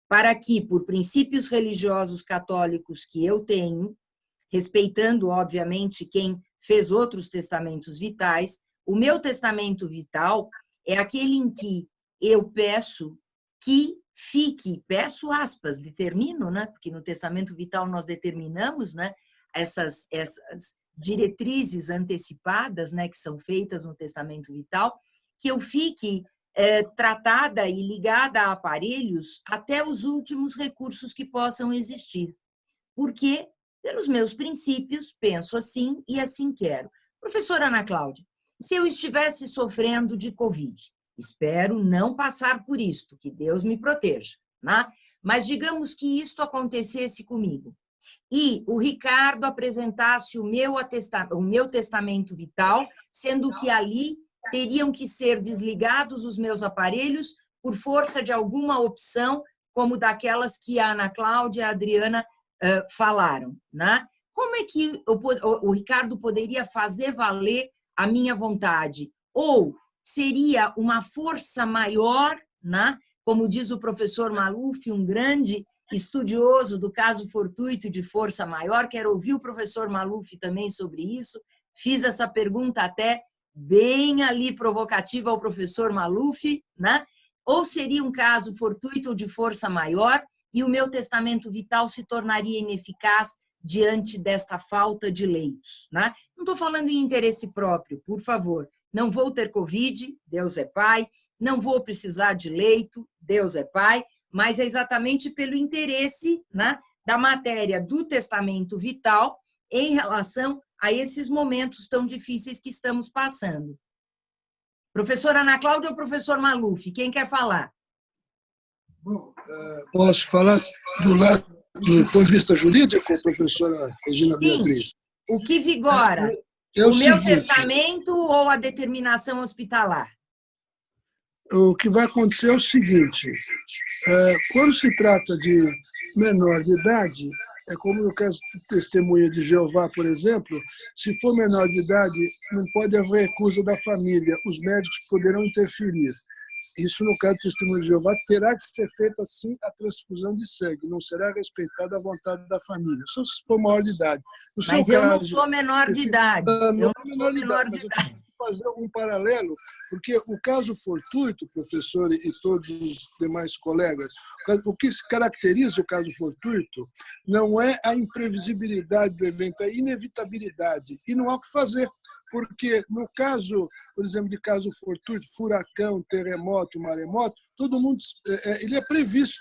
para que, por princípios religiosos católicos que eu tenho, respeitando, obviamente, quem fez outros testamentos vitais, o meu testamento vital é aquele em que eu peço que fique, peço aspas, determino, né? Porque no testamento vital nós determinamos, né, essas diretrizes antecipadas, né, que são feitas no testamento vital, que eu fique tratada e ligada a aparelhos até os últimos recursos que possam existir. Porque, pelos meus princípios, penso assim e assim quero. Professora Ana Cláudia, se eu estivesse sofrendo de Covid, espero não passar por isto, que Deus me proteja, né? Mas digamos que isto acontecesse comigo e o Ricardo apresentasse o meu testamento vital, sendo que ali teriam que ser desligados os meus aparelhos por força de alguma opção, como daquelas que a Ana Cláudia e a Adriana falaram, né? Como é que o Ricardo poderia fazer valer a minha vontade? Ou seria uma força maior, né? Como diz o professor Maluf, um grande estudioso do caso fortuito de força maior, quero ouvir o professor Maluf também sobre isso, fiz essa pergunta até bem ali provocativa ao professor Maluf, né? Ou seria um caso fortuito de força maior e o meu testamento vital se tornaria ineficaz diante desta falta de leitos, né? Não estou falando em interesse próprio, por favor, não vou ter Covid, Deus é Pai, não vou precisar de leito, Deus é Pai, mas é exatamente pelo interesse, né, da matéria do testamento vital em relação a esses momentos tão difíceis que estamos passando. Professora Ana Cláudia ou professor Maluf, quem quer falar? Bom, posso falar do ponto de vista jurídico, professora Regina Beatriz? O que vigora? É o meu seguinte, testamento ou a determinação hospitalar? o que vai acontecer é o seguinte, quando se trata de menor de idade, é como no caso de testemunha de Jeová, por exemplo, se for menor de idade, não pode haver recusa da família, os médicos poderão interferir. Isso, no caso de testemunho de Jeová, terá que ser feita, sim, a transfusão de sangue. Não será respeitada a vontade da família. Só se for maior de idade. No Mas seu eu não caso, sou menor de idade. não Eu é não menor sou de menor idade, de mas eu idade. tenho que fazer um paralelo, porque o caso fortuito, professor e todos os demais colegas, o que se caracteriza o caso fortuito não é a imprevisibilidade do evento, é a inevitabilidade. E não há o que fazer. Porque no caso, por exemplo, de caso fortuito, furacão, terremoto, maremoto, todo mundo ele é previsto,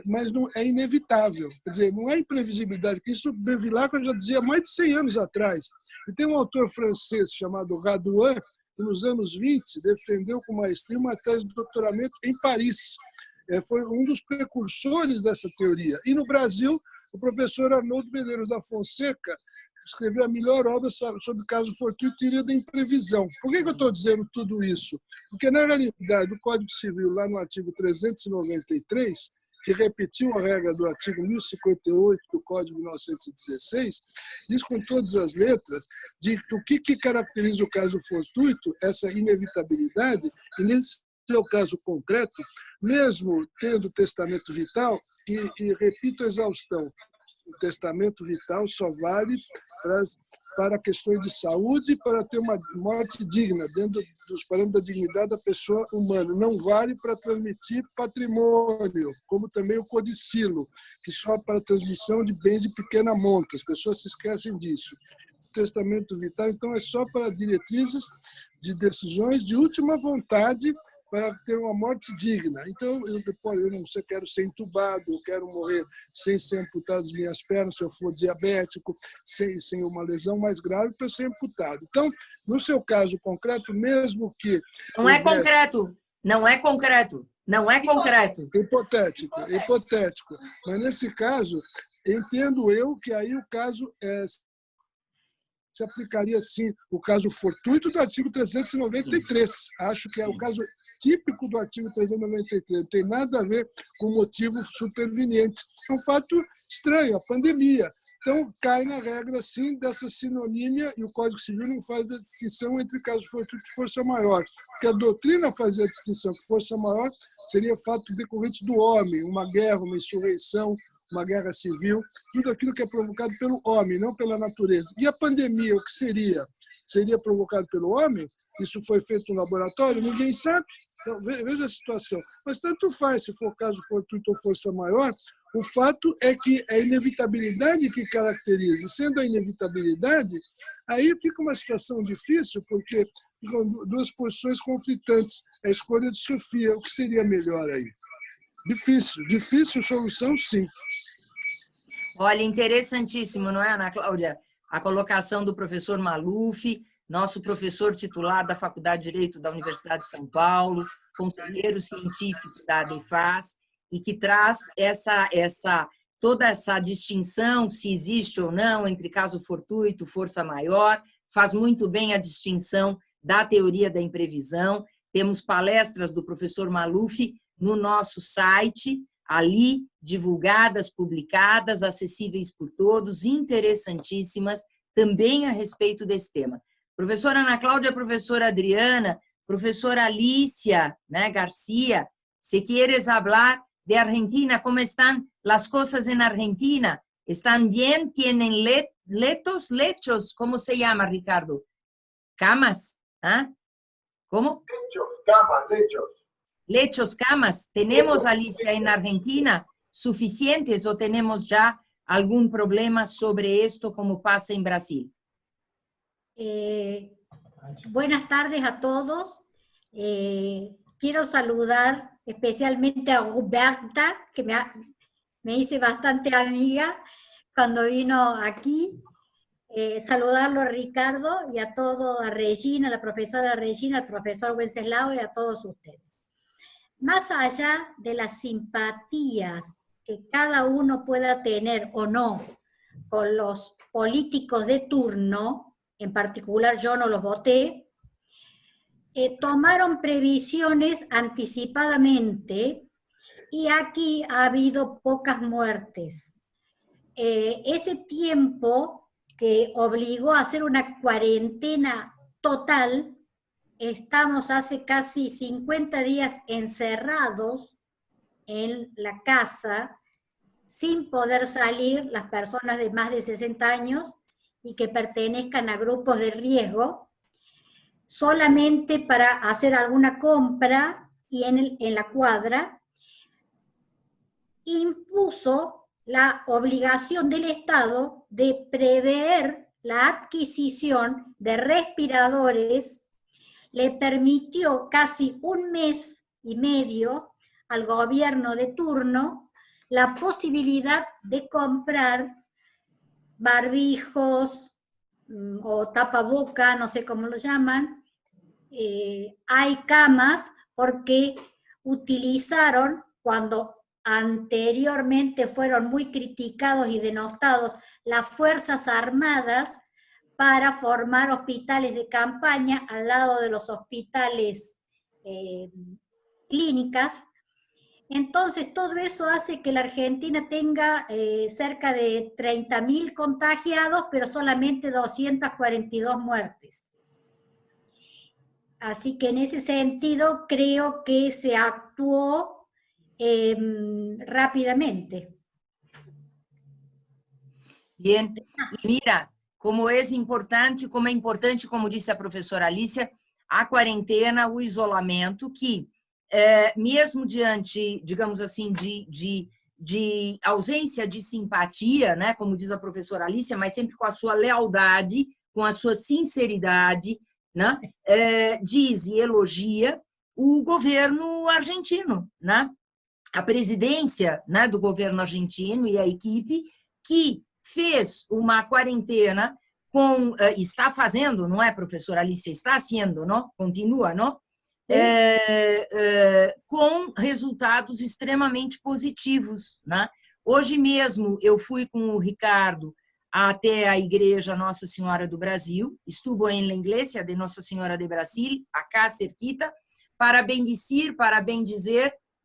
mas não é inevitável. Quer dizer, não é imprevisibilidade, porque isso Bevilacqua já dizia há mais de 100 anos atrás. E tem um autor francês chamado Radouin, que nos anos 20 defendeu com maestria uma tese de doutoramento em Paris. Foi um dos precursores dessa teoria. E no Brasil, o professor Arnoldo Medeiros da Fonseca escreveu a melhor obra sobre caso fortuito e teoria da imprevisão. Por que eu estou dizendo tudo isso? Porque, na realidade, o Código Civil, lá no artigo 393, que repetiu a regra do artigo 1058 do Código de 1916, diz com todas as letras o que caracteriza o caso fortuito, essa inevitabilidade, e nesse seu caso concreto, mesmo tendo testamento vital, e repito a exaustão, o testamento vital só vale para questões de saúde e para ter uma morte digna, dentro dos parâmetros da dignidade da pessoa humana. Não vale para transmitir patrimônio, como também o codicilo, que só para transmissão de bens de pequena monta. As pessoas se esquecem disso. O testamento vital, então, é só para diretrizes de decisões de última vontade para ter uma morte digna. Então, eu não sei, quero ser entubado, eu quero morrer sem ser amputado as minhas pernas, se eu for diabético, sem uma lesão mais grave, para ser amputado. Então, no seu caso concreto, mesmo que... Não é concreto, não é concreto, não é concreto. Hipotético. Mas, nesse caso, entendo eu que aí o caso se aplicaria, sim, o caso fortuito do artigo 393. Acho que é o caso típico do artigo 393. Não tem nada a ver com motivo superveniente. É um fato estranho, a pandemia. Então, cai na regra, sim, dessa sinonímia, e o Código Civil não faz a distinção entre caso fortuito e força maior. Porque a doutrina fazia a distinção que força maior seria fato decorrente do homem, uma guerra, uma insurreição, uma guerra civil, tudo aquilo que é provocado pelo homem, não pela natureza. E a pandemia, o que seria? Seria provocado pelo homem? Isso foi feito no laboratório? Ninguém sabe. Então, veja a situação. Mas tanto faz se for caso fortuito ou força maior, o fato é que é a inevitabilidade que caracteriza. Sendo a inevitabilidade, aí fica uma situação difícil, porque ficam duas posições conflitantes. A escolha de Sofia, o que seria melhor aí? Difícil solução, sim. Olha, interessantíssimo, não é, Ana Cláudia? A colocação do professor Maluf, nosso professor titular da Faculdade de Direito da Universidade de São Paulo, conselheiro científico da ADEFAS, e que traz toda essa distinção, se existe ou não, entre caso fortuito, força maior, faz muito bem a distinção da teoria da imprevisão. Temos palestras do professor Maluf no nosso site, ali divulgadas, publicadas, acessíveis por todos, interessantíssimas, também a respeito desse tema. Professora Ana Cláudia, professora Adriana, professora Alicia, né, Garcia, se quieres hablar de Argentina, ¿cómo están las cosas en Argentina? ¿Están bien? ¿Tienen lechos? ¿Cómo se llama, Ricardo? ¿Camas? ¿Ah? ¿Cómo? Lechos. Lechos, camas. ¿Tenemos, Alicia, en Argentina suficientes o tenemos ya algún problema sobre esto como pasa en Brasil? Buenas tardes a todos. Quiero saludar especialmente a Roberta, que me hice bastante amiga cuando vino aquí. Saludarlo a Ricardo y a todo, a Regina, a la profesora Regina, al profesor Wenceslao y a todos ustedes. Más allá de las simpatías que cada uno pueda tener o no con los políticos de turno, en particular yo no los voté, tomaron previsiones anticipadamente y aquí ha habido pocas muertes. Ese tiempo que obligó a hacer una cuarentena total, estamos hace casi 50 días encerrados en la casa, sin poder salir las personas de más de 60 años y que pertenezcan a grupos de riesgo, solamente para hacer alguna compra y en la cuadra, impuso la obligación del Estado de prever la adquisición de respiradores, le permitió casi 1 mes y medio al gobierno de turno la posibilidad de comprar barbijos o tapaboca, no sé cómo lo llaman. Hay camas porque utilizaron, cuando anteriormente fueron muy criticados y denostados, las Fuerzas Armadas para formar hospitales de campaña al lado de los hospitales clínicas. Entonces, todo eso hace que la Argentina tenga cerca de 30.000 contagiados, pero solamente 242 muertes. Así que en ese sentido creo que se actuó rápidamente. Bien, e mira, como é importante, como disse a professora Alicia, a quarentena, o isolamento, que mesmo diante, digamos assim, de ausência de simpatia, né, como diz a professora Alicia, mas sempre com a sua lealdade, com a sua sinceridade, né, diz e elogia o governo argentino, né, a presidência, né, do governo argentino e a equipe que fez uma quarentena está fazendo, não é, professora Alicia? Está sendo, não? Continua, não? Com resultados extremamente positivos, né? Hoje mesmo eu fui com o Ricardo até a igreja Nossa Senhora do Brasil, estuvo em la iglesia de Nossa Senhora de Brasil, acá cerquita, para bendizer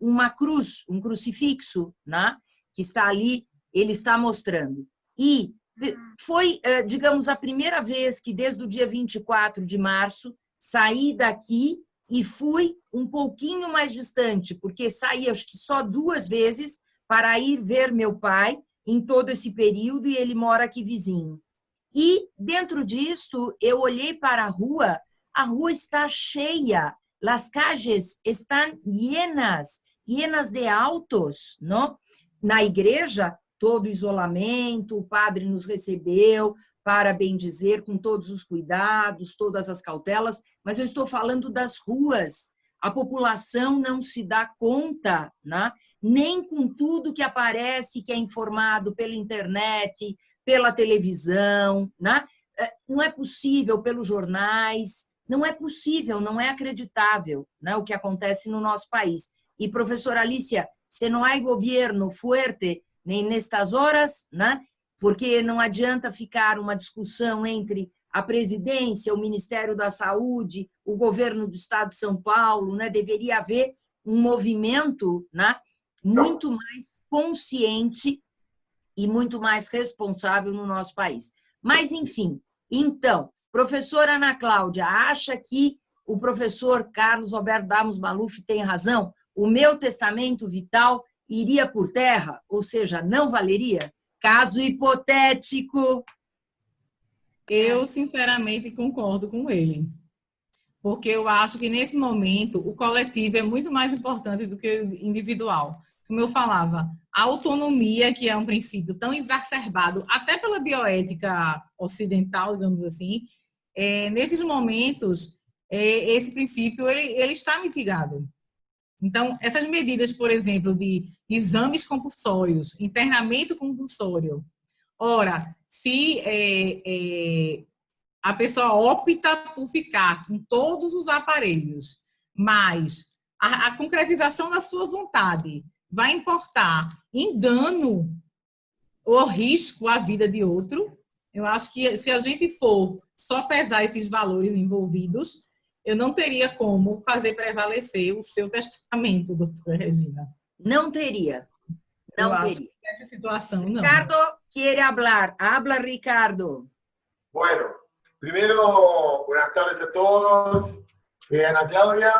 uma cruz, um crucifixo, né? Que está ali, ele está mostrando. E foi, digamos, a primeira vez que desde o dia 24 de março saí daqui e fui um pouquinho mais distante, porque saí acho que só 2 vezes para ir ver meu pai em todo esse período, e ele mora aqui vizinho. E dentro disto, eu olhei para a rua está cheia, as calles estão llenas de autos, não? Na igreja, todo isolamento, o padre nos recebeu para bendizer com todos os cuidados, todas as cautelas, mas eu estou falando das ruas. A população não se dá conta, né? Nem com tudo que aparece, que é informado pela internet, pela televisão, né? Não é possível, pelos jornais, não é possível, não é acreditável, né, o que acontece no nosso país. E, professora Alicia, se não há governo forte nem nestas horas, né? Porque não adianta ficar uma discussão entre a presidência, o Ministério da Saúde, o governo do Estado de São Paulo, né? Deveria haver um movimento, né? Muito mais consciente e muito mais responsável no nosso país. Mas, enfim, então, professora Ana Cláudia, acha que o professor Carlos Alberto Damos Maluf tem razão? O meu testamento vital iria por terra, ou seja, não valeria? Caso hipotético. Eu, sinceramente, concordo com ele. Porque eu acho que, nesse momento, o coletivo é muito mais importante do que o individual. Como eu falava, a autonomia, que é um princípio tão exacerbado, até pela bioética ocidental, digamos assim, nesses momentos, esse princípio ele está mitigado. Então, essas medidas, por exemplo, de exames compulsórios, internamento compulsório. Ora, se a pessoa opta por ficar com todos os aparelhos, mas a concretização da sua vontade vai importar em dano ou risco à vida de outro, eu acho que se a gente for só pesar esses valores envolvidos, eu não teria como fazer prevalecer o seu testamento, doutora Regina. Não teria. Não Eu acho teria. que nessa situação, não. Ricardo quiere hablar. Habla, Ricardo. Bueno, primero, buenas tardes a todos. Ana Claudia,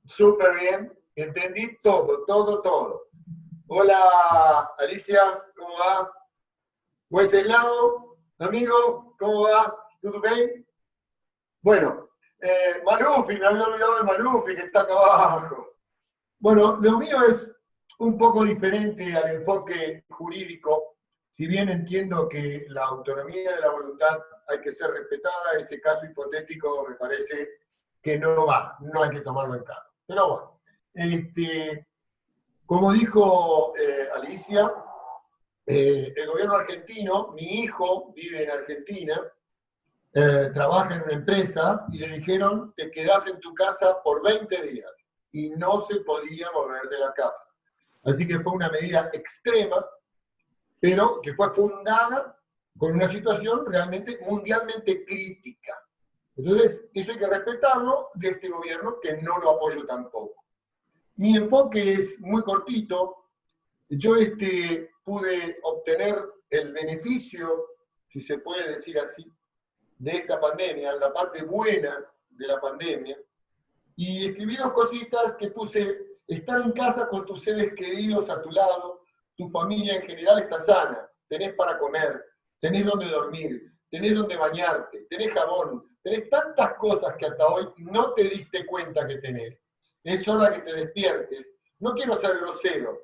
súper bien. Entendí todo, todo, todo. Hola, Alicia, ¿cómo va? Wenceslao, amigo, ¿cómo va? ¿Todo bien? Bueno, Malufi, me había olvidado de Malufi, que está acá abajo. Bueno, lo mío es un poco diferente al enfoque jurídico, si bien entiendo que la autonomía de la voluntad hay que ser respetada, ese caso hipotético me parece que no va, no hay que tomarlo en cuenta. Pero bueno, como dijo Alicia, el gobierno argentino, mi hijo vive en Argentina, trabaja en una empresa y le dijeron te quedás en tu casa por 20 días y no se podía mover de la casa. Así que fue una medida extrema, pero que fue fundada con una situación realmente mundialmente crítica. Entonces, eso hay que respetarlo de este gobierno, que no lo apoyo tampoco. Mi enfoque es muy cortito. Yo pude obtener el beneficio, si se puede decir así, de esta pandemia, la parte buena de la pandemia, y escribí 2 cositas que puse: estar en casa con tus seres queridos a tu lado, tu familia en general está sana, tenés para comer, tenés donde dormir, tenés donde bañarte, tenés jabón, tenés tantas cosas que hasta hoy no te diste cuenta que tenés. Es hora que te despiertes. No quiero ser grosero,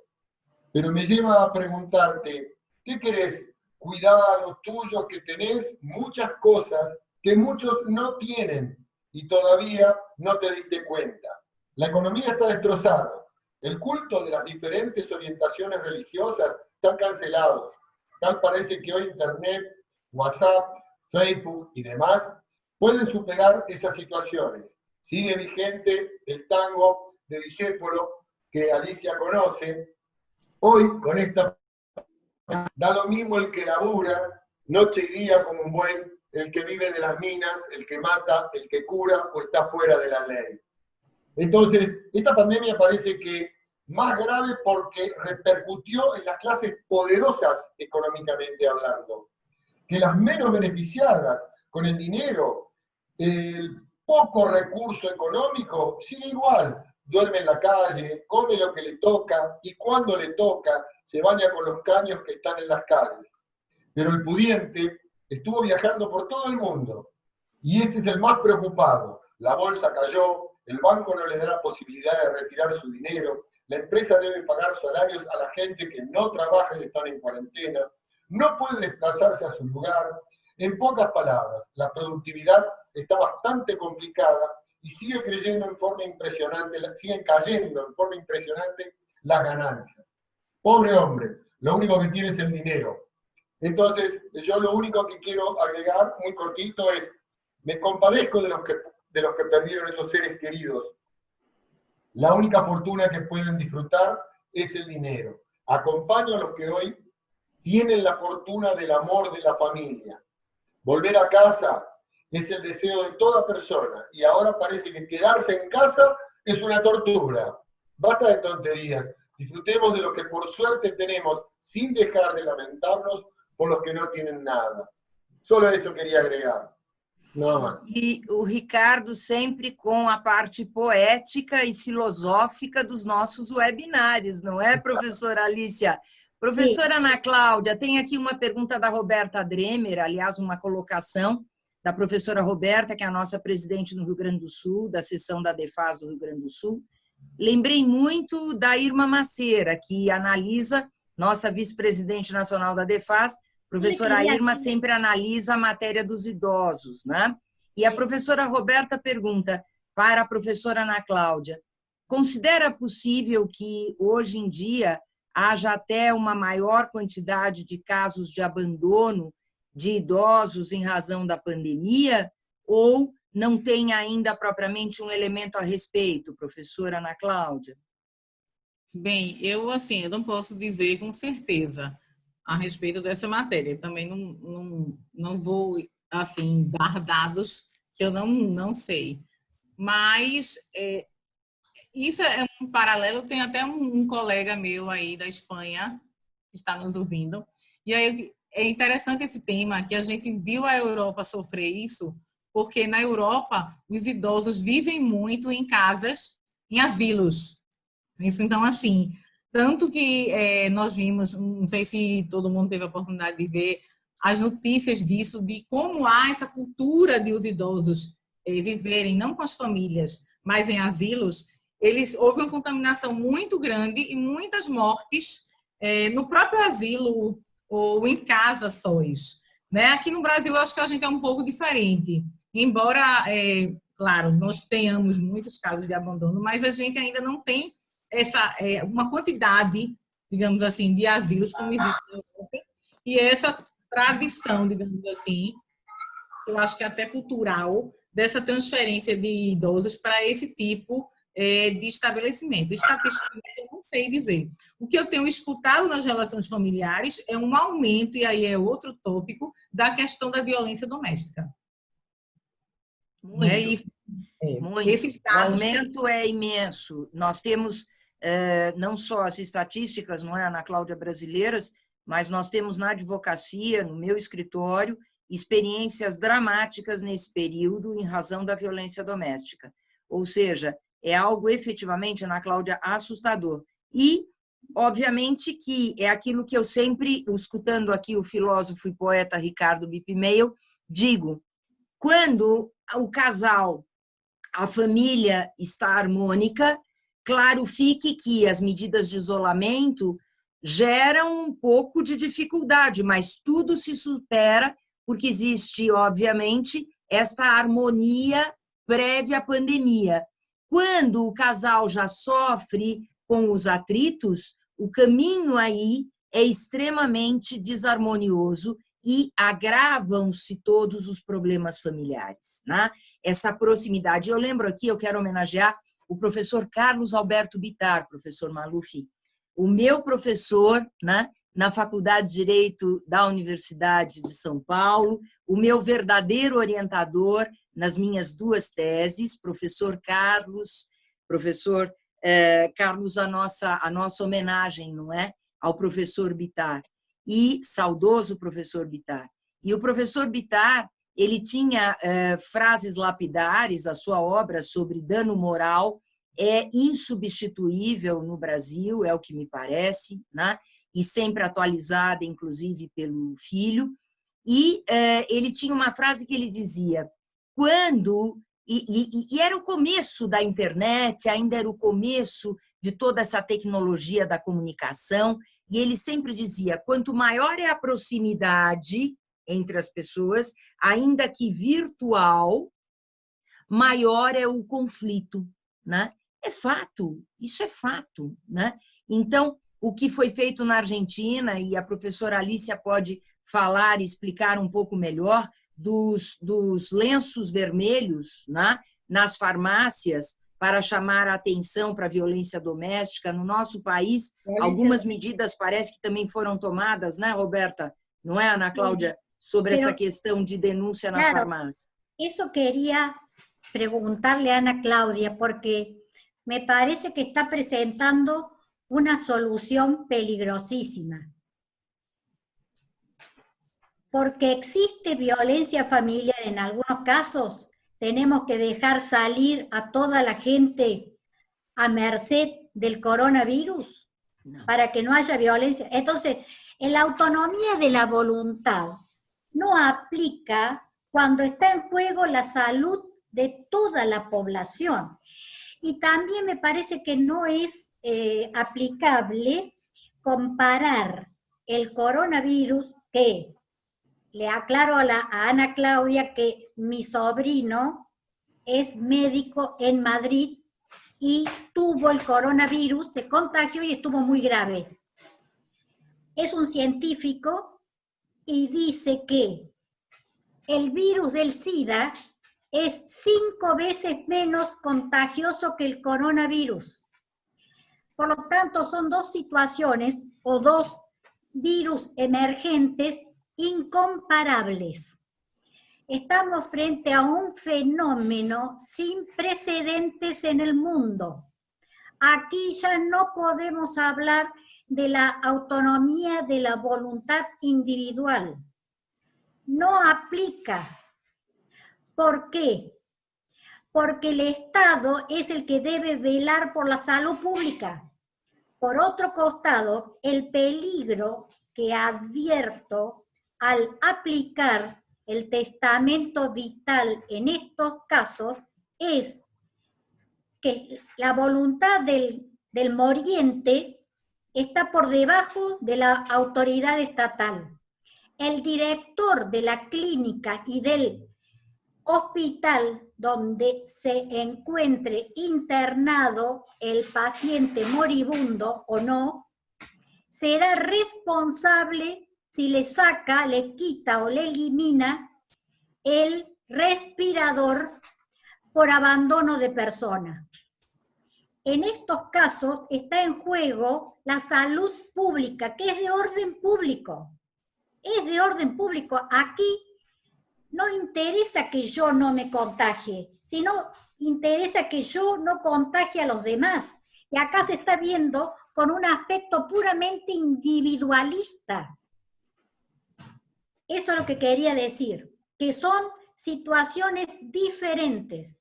pero me lleva a preguntarte, ¿qué querés? Cuidar a los tuyos que tenés muchas cosas que muchos no tienen y todavía no te diste cuenta. La economía está destrozada. El culto de las diferentes orientaciones religiosas están cancelados. Tal parece que hoy Internet, WhatsApp, Facebook y demás pueden superar esas situaciones. Sigue vigente el tango de Discépolo, que Alicia conoce. Hoy, con esta, da lo mismo el que labura, noche y día como un buey, el que vive de las minas, el que mata, el que cura o está fuera de la ley. Entonces, esta pandemia parece que más grave porque repercutió en las clases poderosas económicamente hablando, que las menos beneficiadas con el dinero, el poco recurso económico, sigue igual. Duerme en la calle, come lo que le toca y cuando le toca se baña con los caños que están en las calles. Pero el pudiente estuvo viajando por todo el mundo y ese es el más preocupado. La bolsa cayó, el banco no le da la posibilidad de retirar su dinero, la empresa debe pagar salarios a la gente que no trabaja y están en cuarentena, no puede desplazarse a su lugar. En pocas palabras, la productividad está bastante complicada y siguen cayendo en forma impresionante las ganancias. Pobre hombre, lo único que tiene es el dinero. Entonces, yo lo único que quiero agregar, muy cortito, es, me compadezco de los que perdieron esos seres queridos. La única fortuna que pueden disfrutar es el dinero. Acompaño a los que hoy tienen la fortuna del amor de la familia. Volver a casa es el deseo de toda persona y ahora parece que quedarse en casa es una tortura. Basta de tonterías. Disfrutemos de lo que por suerte tenemos sin dejar de lamentarnos por los que não tienen nada. Só isso eu queria agregar. Não mais. E o Ricardo sempre com a parte poética e filosófica dos nossos webinários, não é, professora Alicia? Professora Ana Cláudia, tem aqui uma pergunta da Roberta Dremer, aliás, uma colocação da professora Roberta, que é a nossa presidente no Rio Grande do Sul, da seção da DEFAS do Rio Grande do Sul. Lembrei muito da Irma Macera, que analisa, nossa vice-presidente nacional da DEFAS. Professora Irma sempre analisa a matéria dos idosos, né? E a professora Roberta pergunta para a professora Ana Cláudia, considera possível que hoje em dia haja até uma maior quantidade de casos de abandono de idosos em razão da pandemia ou não tem ainda propriamente um elemento a respeito, professora Ana Cláudia? Bem, eu não posso dizer com certeza a respeito dessa matéria. Também não vou assim, dar dados que eu não sei. Mas isso é um paralelo. Tem até um colega meu aí da Espanha que está nos ouvindo. E aí é interessante esse tema, que a gente viu a Europa sofrer isso, porque na Europa os idosos vivem muito em casas, em asilos. Isso, então, assim, tanto que nós vimos, não sei se todo mundo teve a oportunidade de ver as notícias disso, de como há essa cultura de os idosos viverem, não com as famílias, mas em asilos. Houve uma contaminação muito grande e muitas mortes no próprio asilo ou em casa sós. Né? Aqui no Brasil, eu acho que a gente é um pouco diferente. Embora, claro, nós tenhamos muitos casos de abandono, mas a gente ainda não tem uma quantidade, digamos assim, de asilos como existe na Europa. E essa tradição, digamos assim, eu acho que até cultural, dessa transferência de idosos para esse tipo de estabelecimento. Estatisticamente, eu não sei dizer. O que eu tenho escutado nas relações familiares é um aumento, e aí é outro tópico, da questão da violência doméstica. Muito. Isso. Muito. Esses dados o aumento é imenso. Nós temos não só as estatísticas, não é, Ana Cláudia, brasileiras, mas nós temos na advocacia, no meu escritório, experiências dramáticas nesse período em razão da violência doméstica. Ou seja, é algo efetivamente, Ana Cláudia, assustador. E, obviamente, que é aquilo que eu sempre, escutando aqui o filósofo e poeta Ricardo Bipmeil, digo, quando o casal, a família está harmônica, claro fique que as medidas de isolamento geram um pouco de dificuldade, mas tudo se supera porque existe, obviamente, esta harmonia prévia à pandemia. Quando o casal já sofre com os atritos, o caminho aí é extremamente desarmonioso e agravam-se todos os problemas familiares, né? Essa proximidade. Eu lembro aqui, eu quero homenagear o professor Carlos Alberto Bittar, professor Maluf, o meu professor, né, na Faculdade de Direito da Universidade de São Paulo, o meu verdadeiro orientador nas minhas duas teses, professor Carlos, a nossa homenagem, não é, ao professor Bittar, e saudoso professor Bittar. E o professor Bittar, ele tinha frases lapidares, a sua obra sobre dano moral é insubstituível no Brasil, é o que me parece, né? E sempre atualizada, inclusive, pelo filho. E ele tinha uma frase que ele dizia, e era o começo da internet, ainda era o começo de toda essa tecnologia da comunicação, e ele sempre dizia, quanto maior é a proximidade entre as pessoas, ainda que virtual, maior é o conflito, né? É fato, isso é fato, né? Então, o que foi feito na Argentina, e a professora Alicia pode falar e explicar um pouco melhor, dos lenços vermelhos, né, nas farmácias para chamar a atenção para a violência doméstica. No nosso país, algumas medidas parece que também foram tomadas, né, Roberta? Não é, Ana Cláudia? Sobre essa questão de denúncia na farmácia. Eso quería preguntarle a Ana Claudia, porque me parece que está presentando una solución peligrosísima. Porque existe violencia familiar en algunos casos, tenemos que dejar salir a toda la gente a merced del coronavirus para que no haya violencia. Entonces, la autonomía de la voluntad no aplica cuando está en juego la salud de toda la población. Y también me parece que no es aplicable comparar el coronavirus, que le aclaro a Ana Claudia que mi sobrino es médico en Madrid y tuvo el coronavirus, se contagió y estuvo muy grave. Es un científico y dice que el virus del SIDA es 5 veces menos contagioso que el coronavirus. Por lo tanto, son dos situaciones o dos virus emergentes incomparables. estamos frente a un fenómeno sin precedentes en el mundo. Aquí ya no podemos hablar de la autonomía de la voluntad individual. No aplica. ¿Por qué? Porque el Estado es el que debe velar por la salud pública. Por otro costado, el peligro que advierto al aplicar el testamento vital en estos casos es que la voluntad del moriente está por debajo de la autoridad estatal. El director de la clínica y del hospital donde se encuentre internado el paciente moribundo o no, será responsable si le saca, le quita o le elimina el respirador por abandono de persona. En estos casos está en juego la salud pública, que es de orden público. Es de orden público. Aquí no interesa que yo no me contagie, sino interesa que yo no contagie a los demás. Y acá se está viendo con un aspecto puramente individualista. Eso es lo que quería decir, que son situaciones diferentes.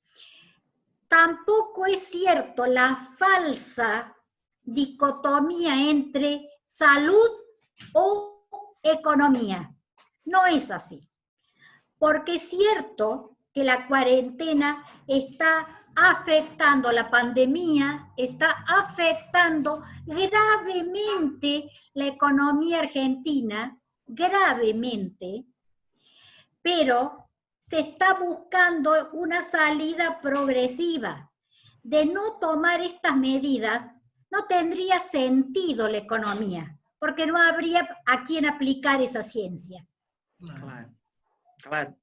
Tampoco es cierto la falsa dicotomía entre salud o economía. No es así. Porque es cierto que la cuarentena está afectando, la pandemia está afectando gravemente la economía argentina, gravemente, pero se está buscando una salida progresiva. De no tomar estas medidas, no tendría sentido la economía, porque no habría a quien aplicar esa ciencia. Claro, claro.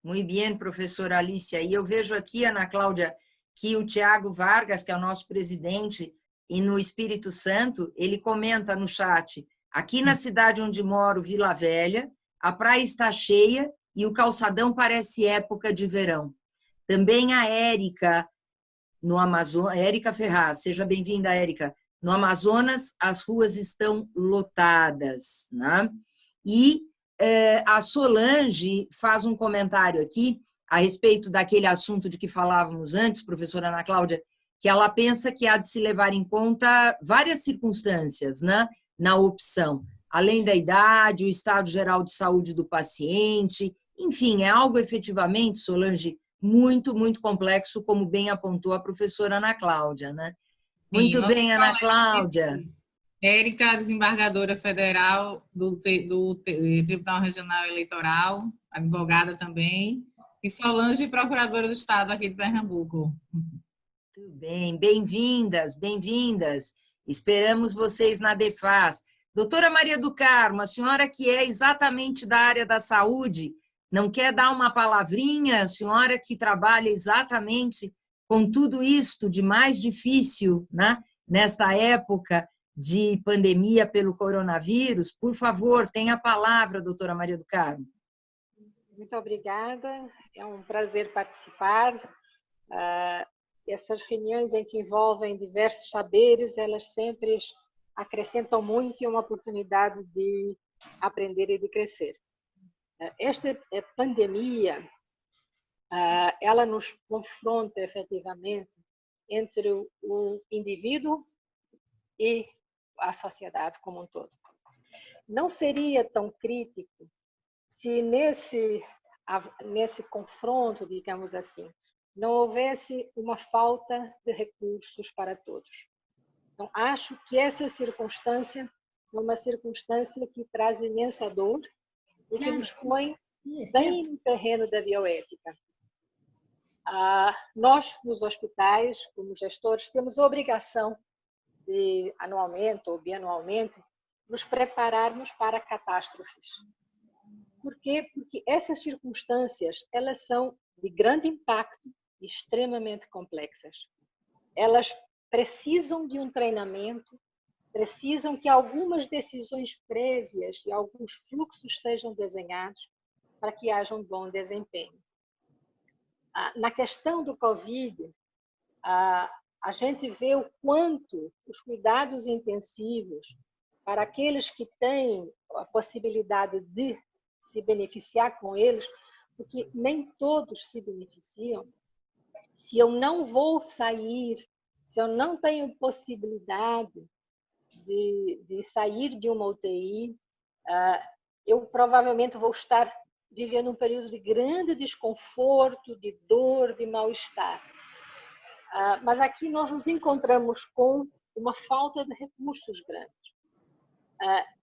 Muito bem, professora Alicia. E eu vejo aqui, Ana Cláudia, que o Tiago Vargas, que é o nosso presidente, e no Espírito Santo, ele comenta no chat, aqui na cidade onde moro, Vila Velha, a praia está cheia e o calçadão parece época de verão. Também a Érica, no Amazonas, Érica Ferraz, seja bem-vinda, Érica. No Amazonas, as ruas estão lotadas, né? E a Solange faz um comentário aqui a respeito daquele assunto de que falávamos antes, professora Ana Cláudia, que ela pensa que há de se levar em conta várias circunstâncias, né, na opção, além da idade, o estado geral de saúde do paciente, enfim, é algo efetivamente, Solange, muito, muito complexo, como bem apontou a professora Ana Cláudia, né? Muito bem, Ana Cláudia. Érica, desembargadora federal do Tribunal Regional Eleitoral, advogada também, e Solange, procuradora do Estado aqui de Pernambuco. Muito bem, bem-vindas, bem-vindas. Esperamos vocês na DEFAS. Doutora Maria do Carmo, a senhora que é exatamente da área da saúde, não quer dar uma palavrinha? A senhora que trabalha exatamente com tudo isto de mais difícil, né, nesta época de pandemia pelo coronavírus, por favor, tenha a palavra, doutora Maria do Carmo. Muito obrigada, é um prazer participar. Essas reuniões em que envolvem diversos saberes, elas sempre acrescentam muito e uma oportunidade de aprender e de crescer. Esta pandemia, ela nos confronta efetivamente entre o indivíduo e a sociedade como um todo. Não seria tão crítico se nesse confronto, digamos assim, não houvesse uma falta de recursos para todos. Então, acho que essa circunstância é uma circunstância que traz imensa dor e que nos põe bem no terreno da bioética. Nós, nos hospitais, como gestores, temos a obrigação de, anualmente ou bianualmente, nos prepararmos para catástrofes. Por quê? Porque essas circunstâncias, elas são de grande impacto e extremamente complexas. Elas precisam de um treinamento, precisam que algumas decisões prévias e alguns fluxos sejam desenhados, para que haja um bom desempenho. Na questão do Covid, a gente vê o quanto os cuidados intensivos, para aqueles que têm a possibilidade de se beneficiar com eles, porque nem todos se beneficiam. Se eu não vou sair, se eu não tenho possibilidade de sair de uma UTI, eu provavelmente vou estar vivendo um período de grande desconforto, de dor, de mal-estar. Mas aqui nós nos encontramos com uma falta de recursos grandes.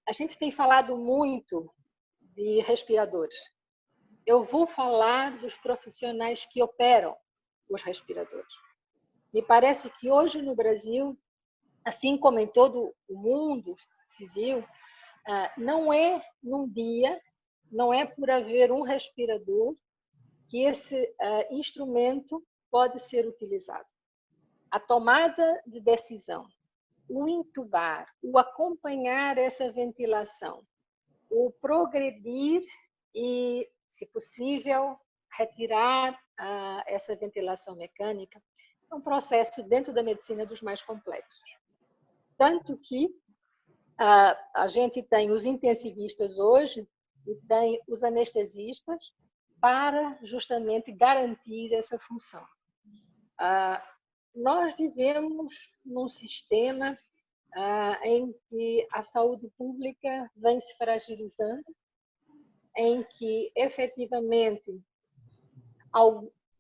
A gente tem falado muito de respiradores. Eu vou falar dos profissionais que operam os respiradores. Me parece que hoje no Brasil, assim como em todo o mundo civil, não é num dia, não é por haver um respirador que esse instrumento pode ser utilizado. A tomada de decisão, o intubar, o acompanhar essa ventilação, o progredir e, se possível, retirar essa ventilação mecânica, é um processo dentro da medicina dos mais complexos. Tanto que a gente tem os intensivistas hoje e tem os anestesistas para justamente garantir essa função. Nós vivemos num sistema em que a saúde pública vem se fragilizando, em que efetivamente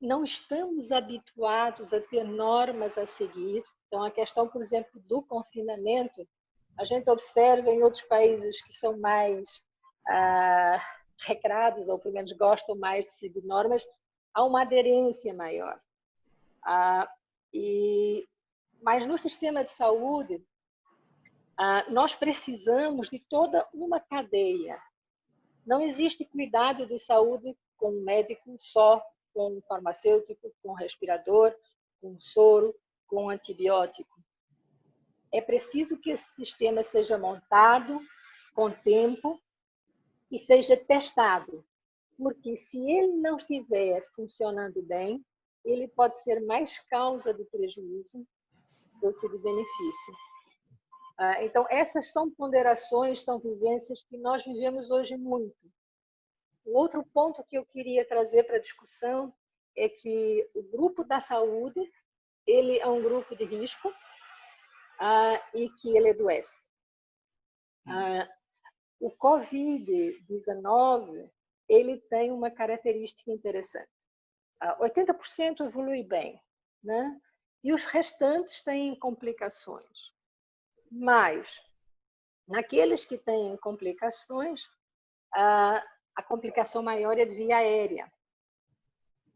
não estamos habituados a ter normas a seguir. Então, a questão, por exemplo, do confinamento, a gente observa em outros países que são mais recrados, ou pelo menos gostam mais de seguir normas, há uma aderência maior. Mas no sistema de saúde, nós precisamos de toda uma cadeia. Não existe cuidado de saúde com um médico só, com um farmacêutico, com um respirador, com um soro, com um antibiótico. É preciso que esse sistema seja montado com tempo e seja testado, porque se ele não estiver funcionando bem, ele pode ser mais causa de prejuízo do que de benefício. Então, essas são ponderações, são vivências que nós vivemos hoje muito. O outro ponto que eu queria trazer para a discussão é que o grupo da saúde, ele é um grupo de risco e que ele adoece. O Covid-19, ele tem uma característica interessante. 80% evolui bem, né? E os restantes têm complicações. Mas, naqueles que têm complicações, a complicação maior é de via aérea.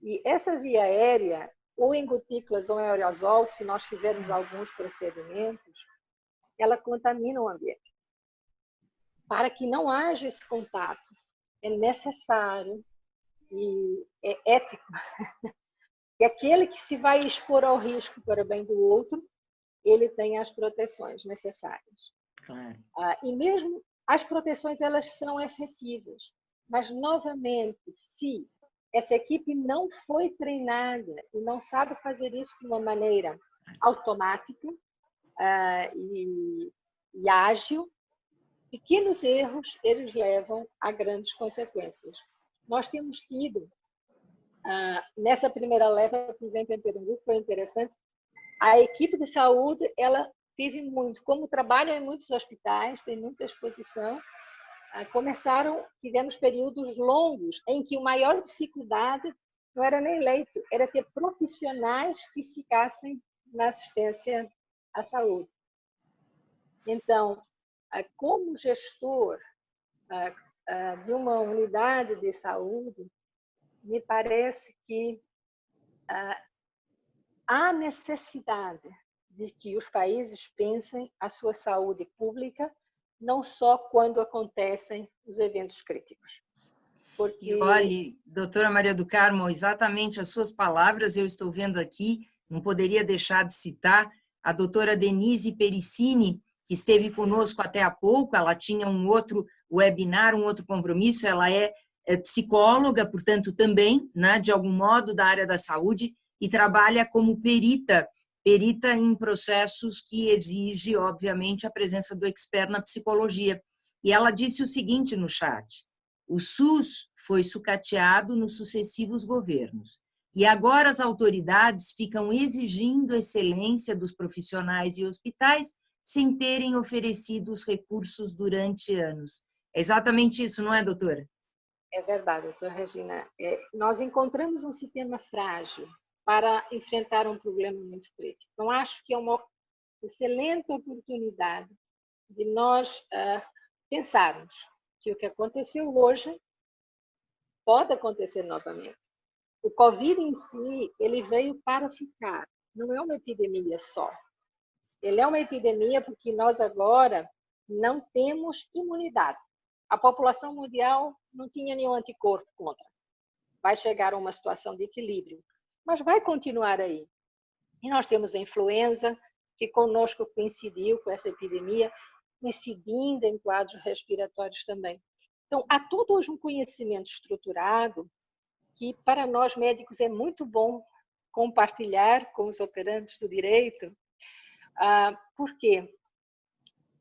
E essa via aérea, ou em gotículas ou em aerosol, se nós fizermos alguns procedimentos, ela contamina o ambiente. Para que não haja esse contato, é necessário e é ético que aquele que se vai expor ao risco para o bem do outro, ele tenha as proteções necessárias. Claro. E mesmo as proteções, elas são efetivas. Mas, novamente, se essa equipe não foi treinada e não sabe fazer isso de uma maneira automática e ágil, pequenos erros, eles levam a grandes consequências. Nós temos tido, nessa primeira leva, por exemplo, em Pernambuco, foi interessante, a equipe de saúde, ela teve muito, como trabalham em muitos hospitais, tem muita exposição, tivemos períodos longos em que a maior dificuldade não era nem leito, era ter profissionais que ficassem na assistência à saúde. Então, como gestor de uma unidade de saúde, me parece que há necessidade de que os países pensem a sua saúde pública não só quando acontecem os eventos críticos. Porque... Olha, doutora Maria do Carmo, exatamente as suas palavras eu estou vendo aqui, não poderia deixar de citar a doutora Denise Pericini, que esteve conosco até há pouco, ela tinha um outro webinar, um outro compromisso, ela é psicóloga, portanto, também, né, de algum modo, da área da saúde, e trabalha como perita em processos que exige, obviamente, a presença do expert na psicologia. E ela disse o seguinte no chat: o SUS foi sucateado nos sucessivos governos, e agora as autoridades ficam exigindo excelência dos profissionais e hospitais sem terem oferecido os recursos durante anos. É exatamente isso, não é, doutora? É verdade, doutora Regina. Nós encontramos um sistema frágil para enfrentar um problema muito crítico. Então, acho que é uma excelente oportunidade de nós pensarmos que o que aconteceu hoje pode acontecer novamente. O Covid em si, ele veio para ficar. Não é uma epidemia só. Ele é uma epidemia porque nós agora não temos imunidade. A população mundial não tinha nenhum anticorpo contra. Vai chegar a uma situação de equilíbrio, mas vai continuar aí. E nós temos a influenza, que conosco coincidiu com essa epidemia, coincidindo em quadros respiratórios também. Então, há todo hoje um conhecimento estruturado que, para nós médicos, é muito bom compartilhar com os operantes do direito, porque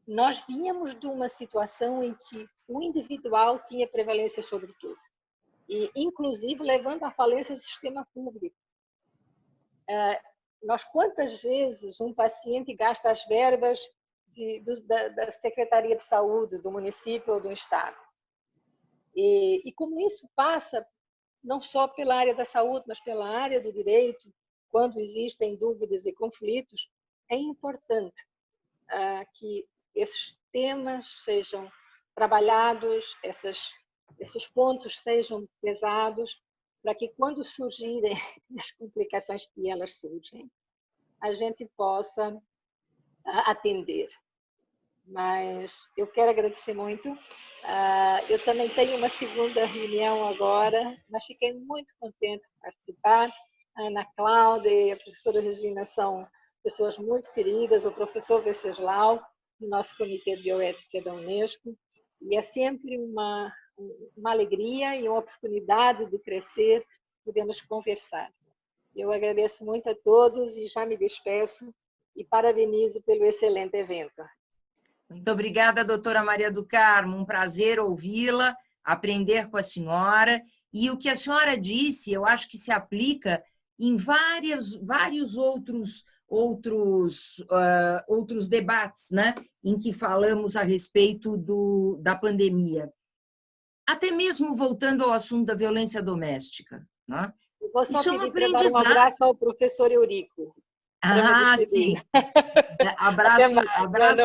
nós vínhamos de uma situação em que o individual tinha prevalência sobre tudo, e inclusive levando à falência do sistema público. Nós, quantas vezes um paciente gasta as verbas da Secretaria de Saúde do município ou do estado? E como isso passa não só pela área da saúde, mas pela área do direito, quando existem dúvidas e conflitos, é importante que esses temas sejam trabalhados, esses pontos sejam pesados, para que quando surgirem as complicações, e elas surgem, a gente possa atender. Mas eu quero agradecer muito. Eu também tenho uma segunda reunião agora, mas fiquei muito contente de participar. A Ana Cláudia e a professora Regina são pessoas muito queridas, o professor Venceslau, do nosso Comitê de Bioética da Unesco, e é sempre uma alegria e uma oportunidade de crescer, podemos conversar. Eu agradeço muito a todos e já me despeço e parabenizo pelo excelente evento. Muito obrigada, doutora Maria do Carmo, um prazer ouvi-la, aprender com a senhora, e o que a senhora disse, eu acho que se aplica em vários outros debates, né, em que falamos a respeito da pandemia. Até mesmo voltando ao assunto da violência doméstica. Né? Eu vou só pedir para dar um abraço ao professor Eurico. Sim. Abraço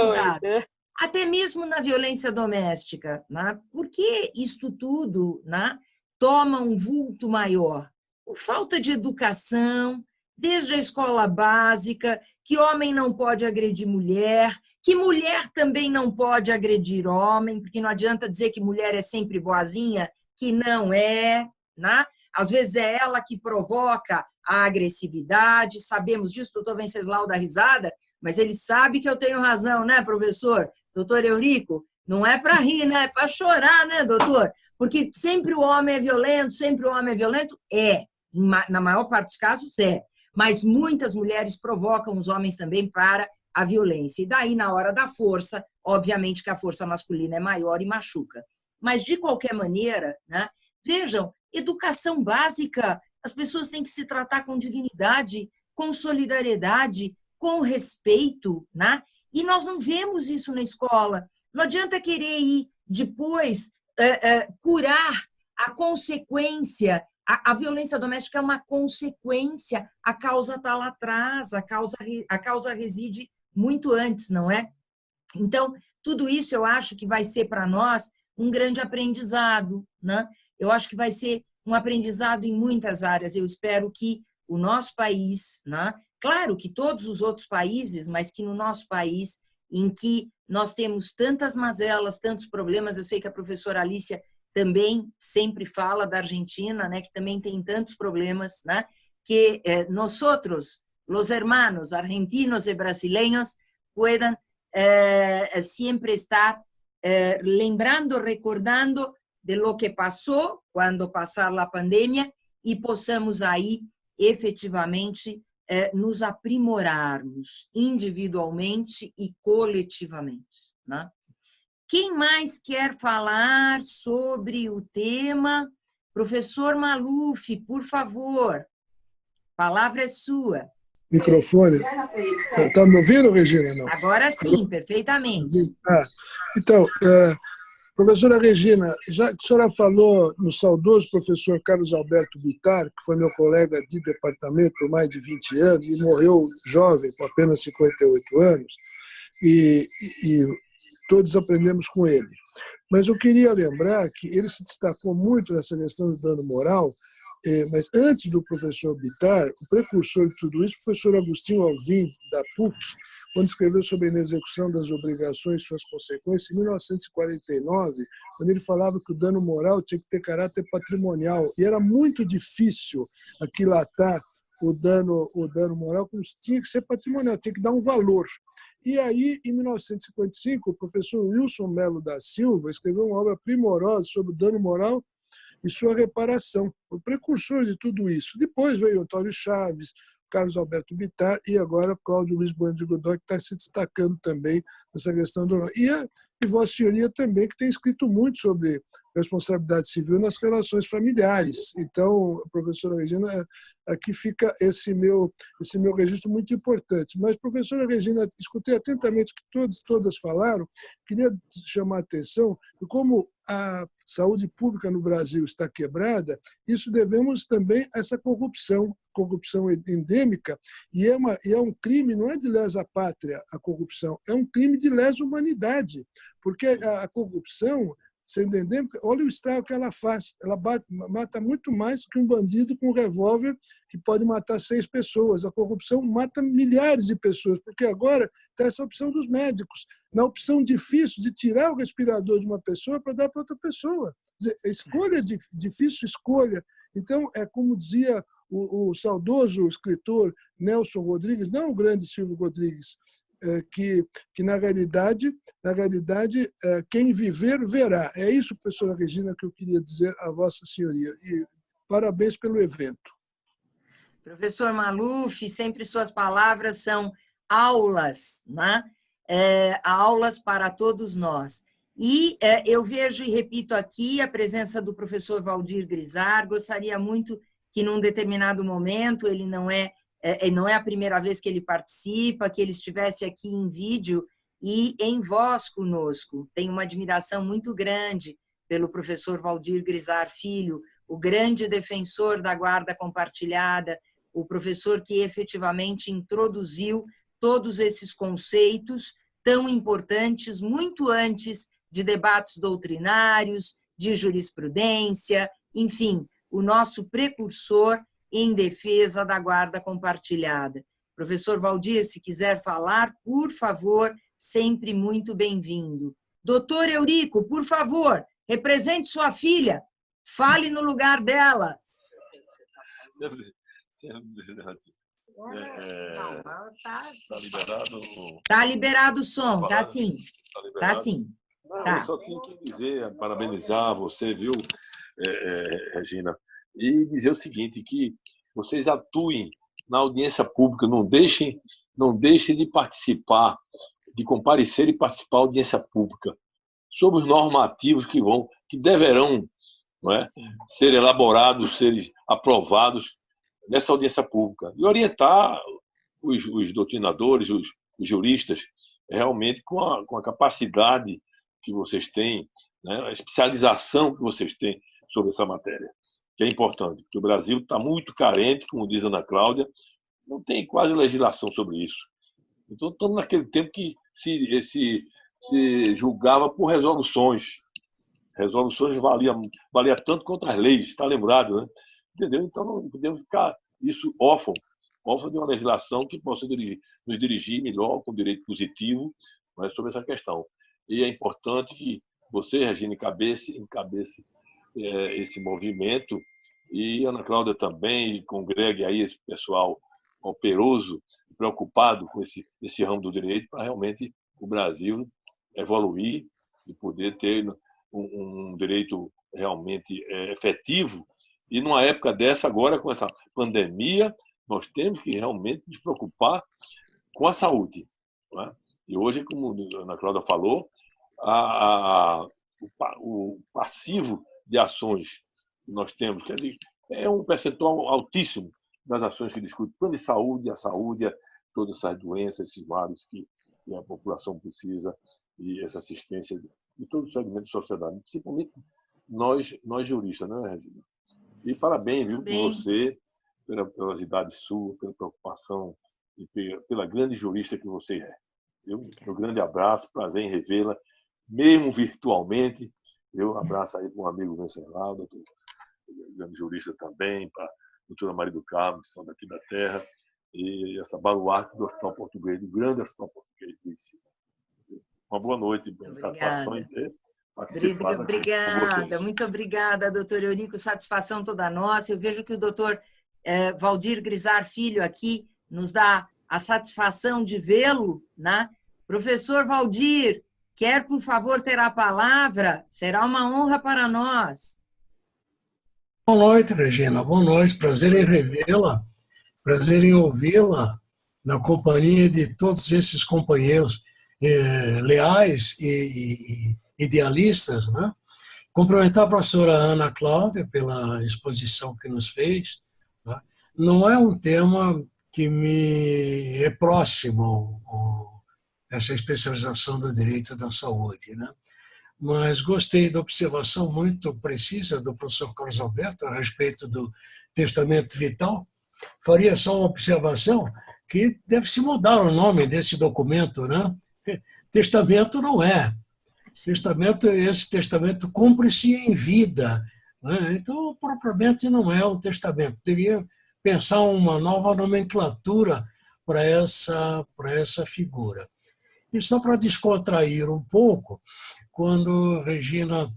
dado. Até mesmo na violência doméstica. Né? Por que isto tudo, né, toma um vulto maior? Por falta de educação, desde a escola básica, que homem não pode agredir mulher, que mulher também não pode agredir homem, porque não adianta dizer que mulher é sempre boazinha, que não é, né? Às vezes é ela que provoca a agressividade, sabemos disso, doutor Venceslau dá risada, mas ele sabe que eu tenho razão, né, professor? Doutor Eurico, não é para rir, né? É para chorar, né, doutor? Porque sempre o homem é violento, sempre o homem é violento? É, na maior parte dos casos é. Mas muitas mulheres provocam os homens também para a violência. E daí, na hora da força, obviamente que a força masculina é maior e machuca. Mas, de qualquer maneira, né, vejam, educação básica, as pessoas têm que se tratar com dignidade, com solidariedade, com respeito, né? E nós não vemos isso na escola. Não adianta querer ir depois curar a consequência. A violência doméstica é uma consequência, a causa está lá atrás, a causa reside muito antes, não é? Então, tudo isso eu acho que vai ser para nós um grande aprendizado, né? Eu acho que vai ser um aprendizado em muitas áreas. Eu espero que o nosso país, né? Claro que todos os outros países, mas que no nosso país, em que nós temos tantas mazelas, tantos problemas, eu sei que a professora Alicia também sempre fala da Argentina, né, que também tem tantos problemas, né, que nosotros, los hermanos argentinos y brasileños, puedan sempre estar lembrando, recordando de lo que passou, quando passar a pandemia, e possamos aí efetivamente nos aprimorarmos individualmente e coletivamente, né? Quem mais quer falar sobre o tema? Professor Maluf, por favor, a palavra é sua. Microfone. Está me ouvindo, Regina? Não. Agora sim, perfeitamente. Então, professora Regina, já que a senhora falou no saudoso professor Carlos Alberto Bittar, que foi meu colega de departamento por mais de 20 anos e morreu jovem, com apenas 58 anos, e todos aprendemos com ele. Mas eu queria lembrar que ele se destacou muito nessa questão do dano moral, mas antes do professor Bittar, o precursor de tudo isso, o professor Agostinho Alvim, da PUC, quando escreveu sobre a inexecução das obrigações e suas consequências, em 1949, quando ele falava que o dano moral tinha que ter caráter patrimonial, e era muito difícil aquilatar o dano moral, como tinha que ser patrimonial, tinha que dar um valor. E aí, em 1955, o professor Wilson Melo da Silva escreveu uma obra primorosa sobre o dano moral e sua reparação, o precursor de tudo isso. Depois veio Antônio Chaves, Carlos Alberto Bittar e agora Cláudio Luiz Bueno de Godoy, que está se destacando também nessa questão do... E Vossa Senhoria também, que tem escrito muito sobre responsabilidade civil nas relações familiares. Então, professora Regina, aqui fica esse meu registro muito importante. Mas, professora Regina, escutei atentamente o que todas falaram, queria chamar a atenção de como a saúde pública no Brasil está quebrada, isso devemos também a essa corrupção endêmica, e é um crime, não é de lesa pátria a corrupção, é um crime de lesa humanidade, porque a corrupção, sendo endêmica, olha o estrago que ela faz, ela mata muito mais que um bandido com um revólver que pode matar 6 pessoas, a corrupção mata milhares de pessoas, porque agora está essa opção dos médicos, na opção difícil de tirar o respirador de uma pessoa para dar para outra pessoa. Escolha, difícil escolha. Então, é como dizia o saudoso escritor Nelson Rodrigues, não o grande Silvio Rodrigues, que na realidade, quem viver, verá. É isso, professora Regina, que eu queria dizer a Vossa Senhoria. E parabéns pelo evento. Professor Maluf, sempre suas palavras são aulas, né? Aulas para todos nós. E eu vejo e repito aqui a presença do professor Valdir Grisar, gostaria muito que, num determinado momento, ele não é a primeira vez que ele participa, que ele estivesse aqui em vídeo e em voz conosco. Tenho uma admiração muito grande pelo professor Valdir Grisar Filho, o grande defensor da guarda compartilhada, o professor que efetivamente introduziu todos esses conceitos tão importantes, muito antes de debates doutrinários, de jurisprudência, enfim, o nosso precursor em defesa da guarda compartilhada. Professor Valdir, se quiser falar, por favor, sempre muito bem-vindo. Doutor Eurico, por favor, represente sua filha, fale no lugar dela. Está liberado? Está liberado o som, está sim. Está sim. Tá. Eu só tinha que dizer, parabenizar você, viu, Regina, e dizer o seguinte, que vocês atuem na audiência pública, não deixem de participar, de comparecer e participar da audiência pública sobre os normativos que deverão, não é, ser elaborados, ser aprovados nessa audiência pública e orientar os doutrinadores, os juristas, realmente com a capacidade que vocês têm, né, a especialização que vocês têm sobre essa matéria, que é importante, porque o Brasil está muito carente, como diz a Ana Cláudia, não tem quase legislação sobre isso. Então, estamos naquele tempo que se julgava por resoluções. Resoluções valia tanto quanto as leis, está lembrado, né? Entendeu? Então, não podemos ficar isso órfão de uma legislação que possa nos dirigir melhor, com direito positivo, mas sobre essa questão. E é importante que você, Regina, encabece esse movimento, e Ana Cláudia também, e congregue aí esse pessoal operoso, preocupado com esse ramo do direito, para realmente o Brasil evoluir e poder ter um direito realmente efetivo. E numa época dessa, agora com essa pandemia, nós temos que realmente nos preocupar com a saúde, não é? E hoje, como a Ana Cláudia falou, o passivo de ações que nós temos, quer dizer, é um percentual altíssimo das ações que discutem plano de saúde, a saúde, todas essas doenças, esses males que a população precisa, e essa assistência de todo o segmento da sociedade, principalmente nós juristas, né, Regina? E parabéns, viu, por você, pelas idades suas, pela preocupação e pela grande jurista que você é. Um grande abraço, prazer em revê-la, mesmo virtualmente. Eu abraço aí para um amigo Venceslau, grande jurista também, para a doutora Maria do Carmo, que são daqui da terra, e essa baluarte do Hospital Português, do grande Hospital Português de Recife. Uma boa noite, satisfação em ter participado. Obrigada, muito obrigada, doutor Eurico, satisfação toda nossa. Eu vejo que o doutor Valdir Grisar Filho aqui nos dá a satisfação de vê-lo, né? Professor Valdir, quer, por favor, ter a palavra? Será uma honra para nós. Boa noite, Regina. Boa noite. Prazer em revê-la. Prazer em ouvi-la na companhia de todos esses companheiros leais e idealistas, né? Cumprimentar a professora Ana Cláudia pela exposição que nos fez, né? Não é um tema que me é próximo, essa especialização do direito da saúde, né? Mas gostei da observação muito precisa do professor Carlos Alberto a respeito do testamento vital. Faria só uma observação que deve-se mudar o nome desse documento, né? Testamento não é. Esse testamento cumpre-se em vida, né? Então, propriamente não é um testamento. Devia pensar uma nova nomenclatura para essa figura. E só para descontrair um pouco, quando Regina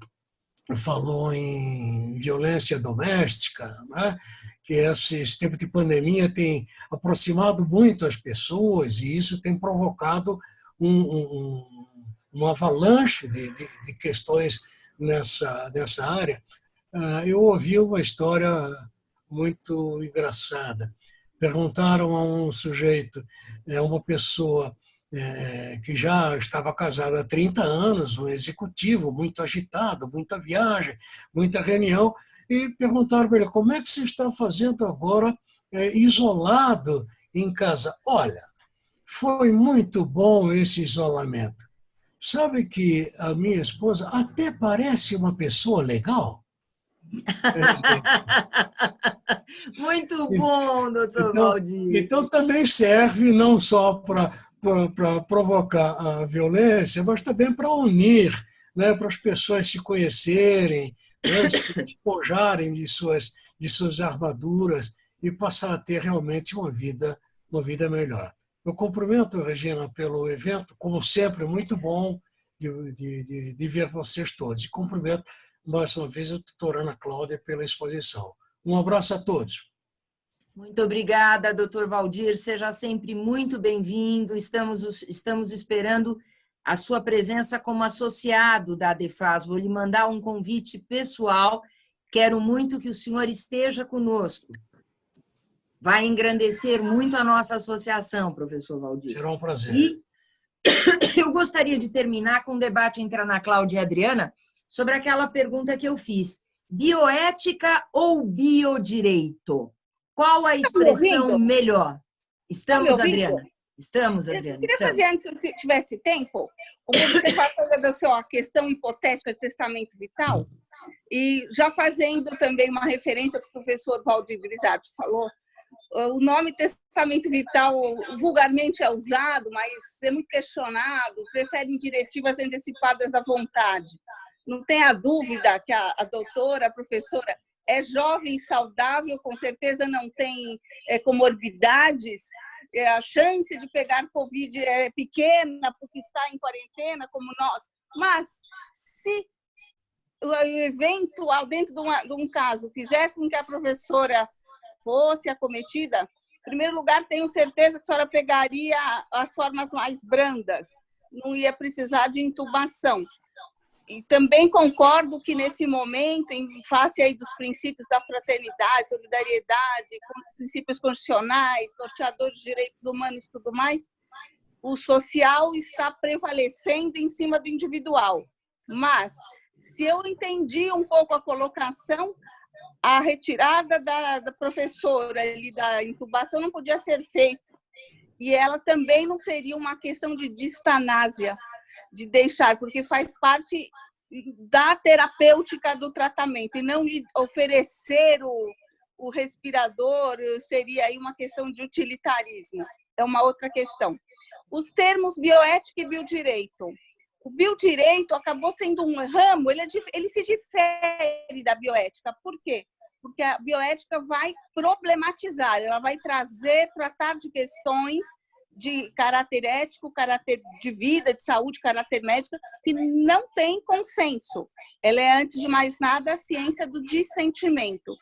falou em violência doméstica, né, que esse tempo de pandemia tem aproximado muito as pessoas e isso tem provocado uma avalanche de questões nessa área. Eu ouvi uma história muito engraçada. Perguntaram a um sujeito, uma pessoa que já estava casado há 30 anos, um executivo muito agitado, muita viagem, muita reunião, e perguntaram para ele, como é que você está fazendo agora isolado em casa? Olha, foi muito bom esse isolamento. Sabe que a minha esposa até parece uma pessoa legal? Muito bom, doutor Valdir. Então também serve não só para provocar a violência, mas também para unir, né, para as pessoas se conhecerem, né, se despojarem de suas armaduras e passar a ter realmente uma vida melhor. Eu cumprimento, Regina, pelo evento, como sempre, muito bom de ver vocês todos. E cumprimento mais uma vez a doutora Ana Cláudia pela exposição. Um abraço a todos. Muito obrigada, doutor Valdir. Seja sempre muito bem-vindo. Estamos esperando a sua presença como associado da ADEFAS. Vou lhe mandar um convite pessoal. Quero muito que o senhor esteja conosco. Vai engrandecer muito a nossa associação, professor Valdir. Será um prazer. E eu gostaria de terminar com um debate entre a Ana Cláudia e a Adriana sobre aquela pergunta que eu fiz. Bioética ou biodireito? Qual a expressão melhor? Estamos, Adriana? Estamos, Adriana. Eu queria fazer, antes, se tivesse tempo, uma observação da sua questão hipotética de testamento vital, e já fazendo também uma referência que o professor Valdir Grisardi falou. O nome testamento vital vulgarmente é usado, mas é muito questionado, preferem diretivas antecipadas da vontade. Não tenha dúvida que a doutora, a professora, é jovem, saudável, com certeza não tem comorbidades, a chance de pegar Covid é pequena porque está em quarentena, como nós. Mas, se o eventual, dentro de um caso, fizer com que a professora fosse acometida, em primeiro lugar, tenho certeza que a senhora pegaria as formas mais brandas, não ia precisar de intubação. E também concordo que, nesse momento, em face aí dos princípios da fraternidade, solidariedade, princípios constitucionais, norteadores de direitos humanos e tudo mais, o social está prevalecendo em cima do individual. Mas, se eu entendi um pouco a colocação, a retirada da professora ali da intubação não podia ser feita. E ela também não seria uma questão de distanásia, de deixar, porque faz parte da terapêutica do tratamento, e não lhe oferecer o respirador seria aí uma questão de utilitarismo. É uma outra questão. Os termos bioética e biodireito. O biodireito acabou sendo um ramo, ele se difere da bioética. Por quê? Porque a bioética vai problematizar, ela vai tratar de questões de caráter ético, caráter de vida, de saúde, caráter médico, que não tem consenso. Ela é, antes de mais nada, a ciência do dissentimento.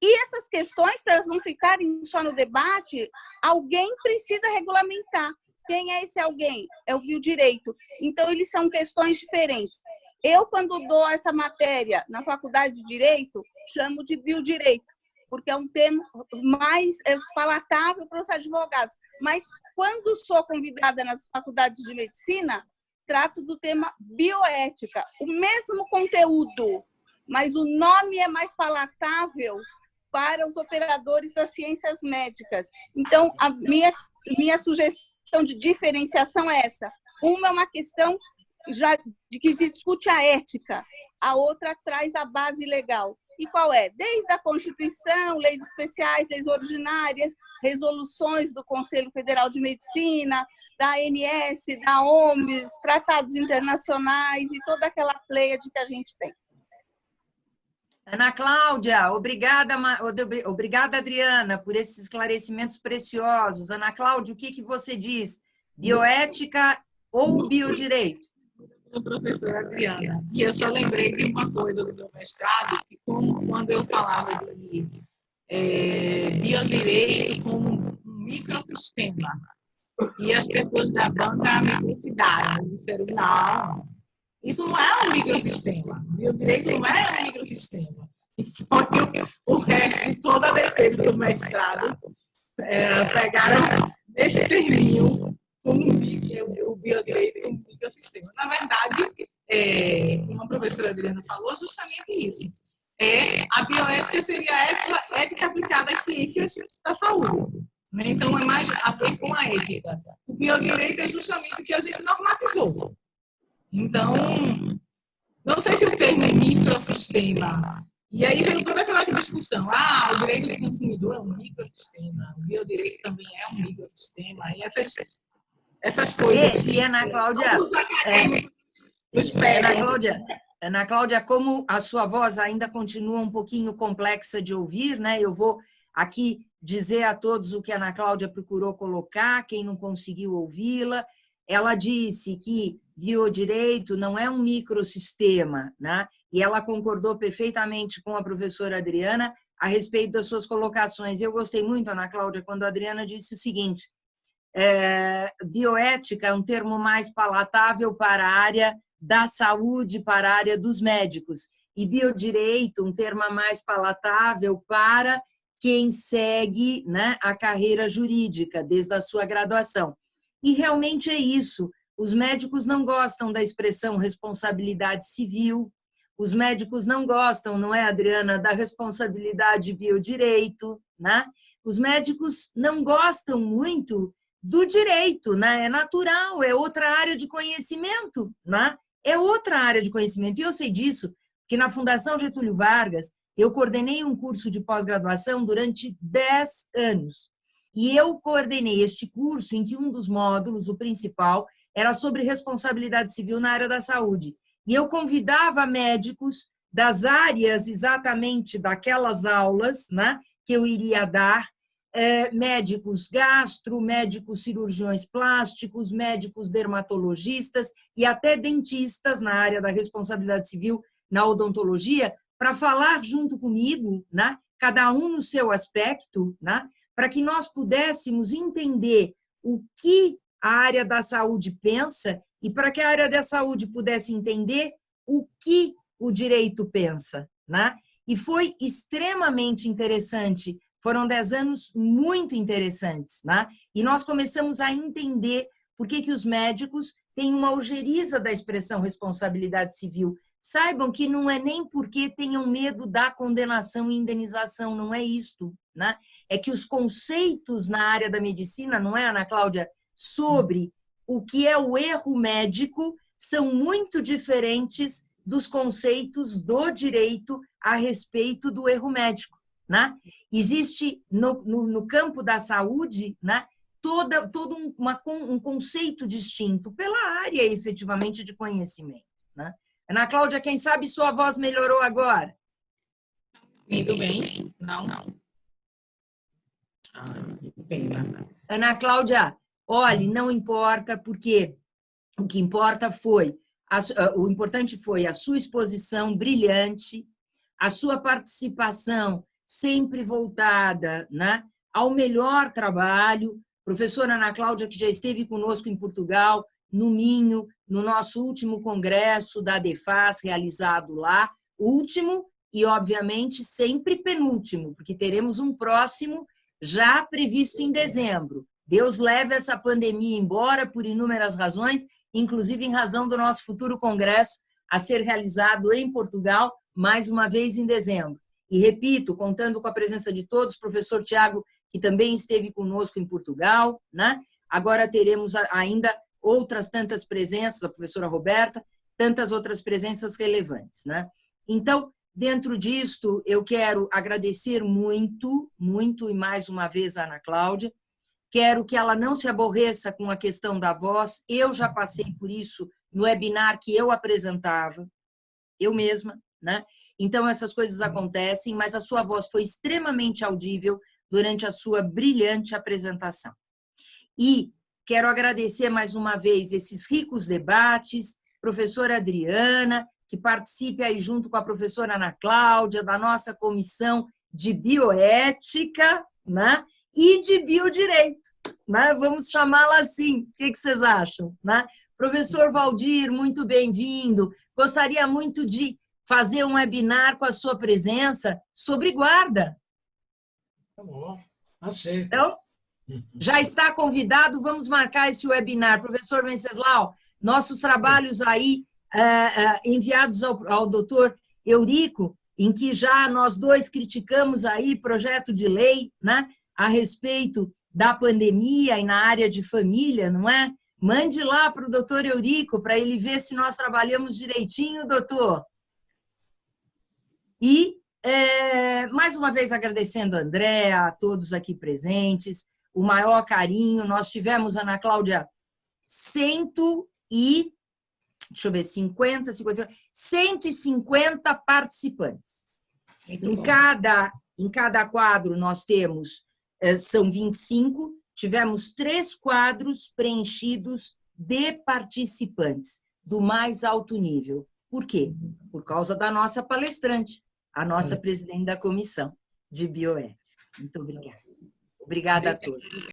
E essas questões, para elas não ficarem só no debate, alguém precisa regulamentar. Quem é esse alguém? É o biodireito. Então, eles são questões diferentes. Eu, quando dou essa matéria na faculdade de Direito, chamo de biodireito, porque é um termo mais palatável para os advogados. Mas, quando sou convidada nas faculdades de Medicina, trato do tema bioética. O mesmo conteúdo, mas o nome é mais palatável para os operadores das ciências médicas. Então, a minha sugestão de diferenciação é essa. Uma é uma questão já de que se discute a ética, a outra traz a base legal. E qual é? Desde a Constituição, leis especiais, leis ordinárias, resoluções do Conselho Federal de Medicina, da ANS, da OMS, tratados internacionais e toda aquela pleiade que a gente tem. Ana Cláudia, obrigada, Adriana, por esses esclarecimentos preciosos. Ana Cláudia, o que você diz? Bioética ou biodireito? Professora Adriana, e eu só lembrei de uma coisa do meu mestrado, que quando eu falava de biodireito como um microsistema, e as pessoas da banca me elucidaram, disseram, não, isso não é um microsistema, biodireito não é um microsistema. E foi o resto de toda a defesa do mestrado, pegaram esse terminho, como o biodireito como microsistema. Na verdade, como a professora Adriana falou, justamente isso. A bioética seria a ética aplicada às ciências da saúde. Né? Então, é mais a ver com a ética. O biodireito é justamente o que a gente normatizou. Então, não sei se o termo é microsistema. E aí veio toda aquela discussão. O direito do consumidor é um microsistema, o biodireito também é um microsistema. E essas coisas. E Ana Cláudia, Ana Cláudia, como a sua voz ainda continua um pouquinho complexa de ouvir, né? Eu vou aqui dizer a todos o que a Ana Cláudia procurou colocar, quem não conseguiu ouvi-la. Ela disse que biodireito não é um microsistema, né? E ela concordou perfeitamente com a professora Adriana a respeito das suas colocações. Eu gostei muito, Ana Cláudia, quando a Adriana disse o seguinte: bioética é um termo mais palatável para a área da saúde, para a área dos médicos, e biodireito, um termo mais palatável para quem segue, né, a carreira jurídica desde a sua graduação. E realmente é isso. Os médicos não gostam da expressão responsabilidade civil, os médicos não gostam, não é, Adriana, da responsabilidade biodireito, né? Os médicos não gostam muito do direito, né? É natural, é outra área de conhecimento, né? É outra área de conhecimento. E eu sei disso, porque na Fundação Getúlio Vargas, eu coordenei um curso de pós-graduação durante 10 anos. E eu coordenei este curso em que um dos módulos, o principal, era sobre responsabilidade civil na área da saúde. E eu convidava médicos das áreas exatamente daquelas aulas, né, que eu iria dar, médicos gastro, médicos cirurgiões plásticos, médicos dermatologistas e até dentistas na área da responsabilidade civil, na odontologia, para falar junto comigo, né, cada um no seu aspecto, né, para que nós pudéssemos entender o que a área da saúde pensa e para que a área da saúde pudesse entender o que o direito pensa, né? E foi extremamente interessante. Foram 10 anos muito interessantes, né? E nós começamos a entender por que os médicos têm uma ojeriza da expressão responsabilidade civil. Saibam que não é nem porque tenham medo da condenação e indenização, não é isto, né? É que os conceitos na área da medicina, não é, Ana Cláudia, sobre o que é o erro médico, são muito diferentes dos conceitos do direito a respeito do erro médico, né? Existe no campo da saúde, né, todo um conceito distinto pela área, efetivamente, de conhecimento, né? Ana Cláudia, quem sabe sua voz melhorou agora? Muito bem. Não. Que pena. Ana Cláudia, olhe, não importa, porque o que importa foi, o importante foi a sua exposição brilhante, a sua participação sempre voltada, né, ao melhor trabalho. Professora Ana Cláudia, que já esteve conosco em Portugal, no Minho, no nosso último congresso da ADEFAS, realizado lá, último e, obviamente, sempre penúltimo, porque teremos um próximo já previsto em dezembro. Deus leve essa pandemia embora por inúmeras razões, inclusive em razão do nosso futuro congresso a ser realizado em Portugal, mais uma vez em dezembro. E, repito, contando com a presença de todos, professor Tiago, que também esteve conosco em Portugal, né? Agora teremos ainda outras tantas presenças, a professora Roberta, tantas outras presenças relevantes, né? Então, dentro disto, eu quero agradecer muito, muito, e mais uma vez a Ana Cláudia. Quero que ela não se aborreça com a questão da voz. Eu já passei por isso no webinar que eu apresentava, eu mesma, né? Então, essas coisas acontecem, mas a sua voz foi extremamente audível durante a sua brilhante apresentação. E quero agradecer mais uma vez esses ricos debates, professora Adriana, que participe aí junto com a professora Ana Cláudia, da nossa comissão de bioética, né? E de biodireito, né? Vamos chamá-la assim. O que vocês acham, né? Professor Valdir, muito bem-vindo. Gostaria muito de fazer um webinar com a sua presença sobre guarda. Tá bom, aceito. Então, já está convidado, vamos marcar esse webinar. Professor Venceslau, nossos trabalhos aí enviados ao doutor Eurico, em que já nós dois criticamos aí projeto de lei, né, a respeito da pandemia e na área de família, não é? Mande lá para o doutor Eurico, para ele ver se nós trabalhamos direitinho, doutor. E, mais uma vez, agradecendo a Andréa, a todos aqui presentes, o maior carinho. Nós tivemos, Ana Cláudia, 150 participantes. Em cada quadro nós temos, são 25, tivemos 3 quadros preenchidos de participantes do mais alto nível. Por quê? Por causa da nossa palestrante, a nossa presidente da comissão de bioética. Muito obrigada. Obrigada a todos.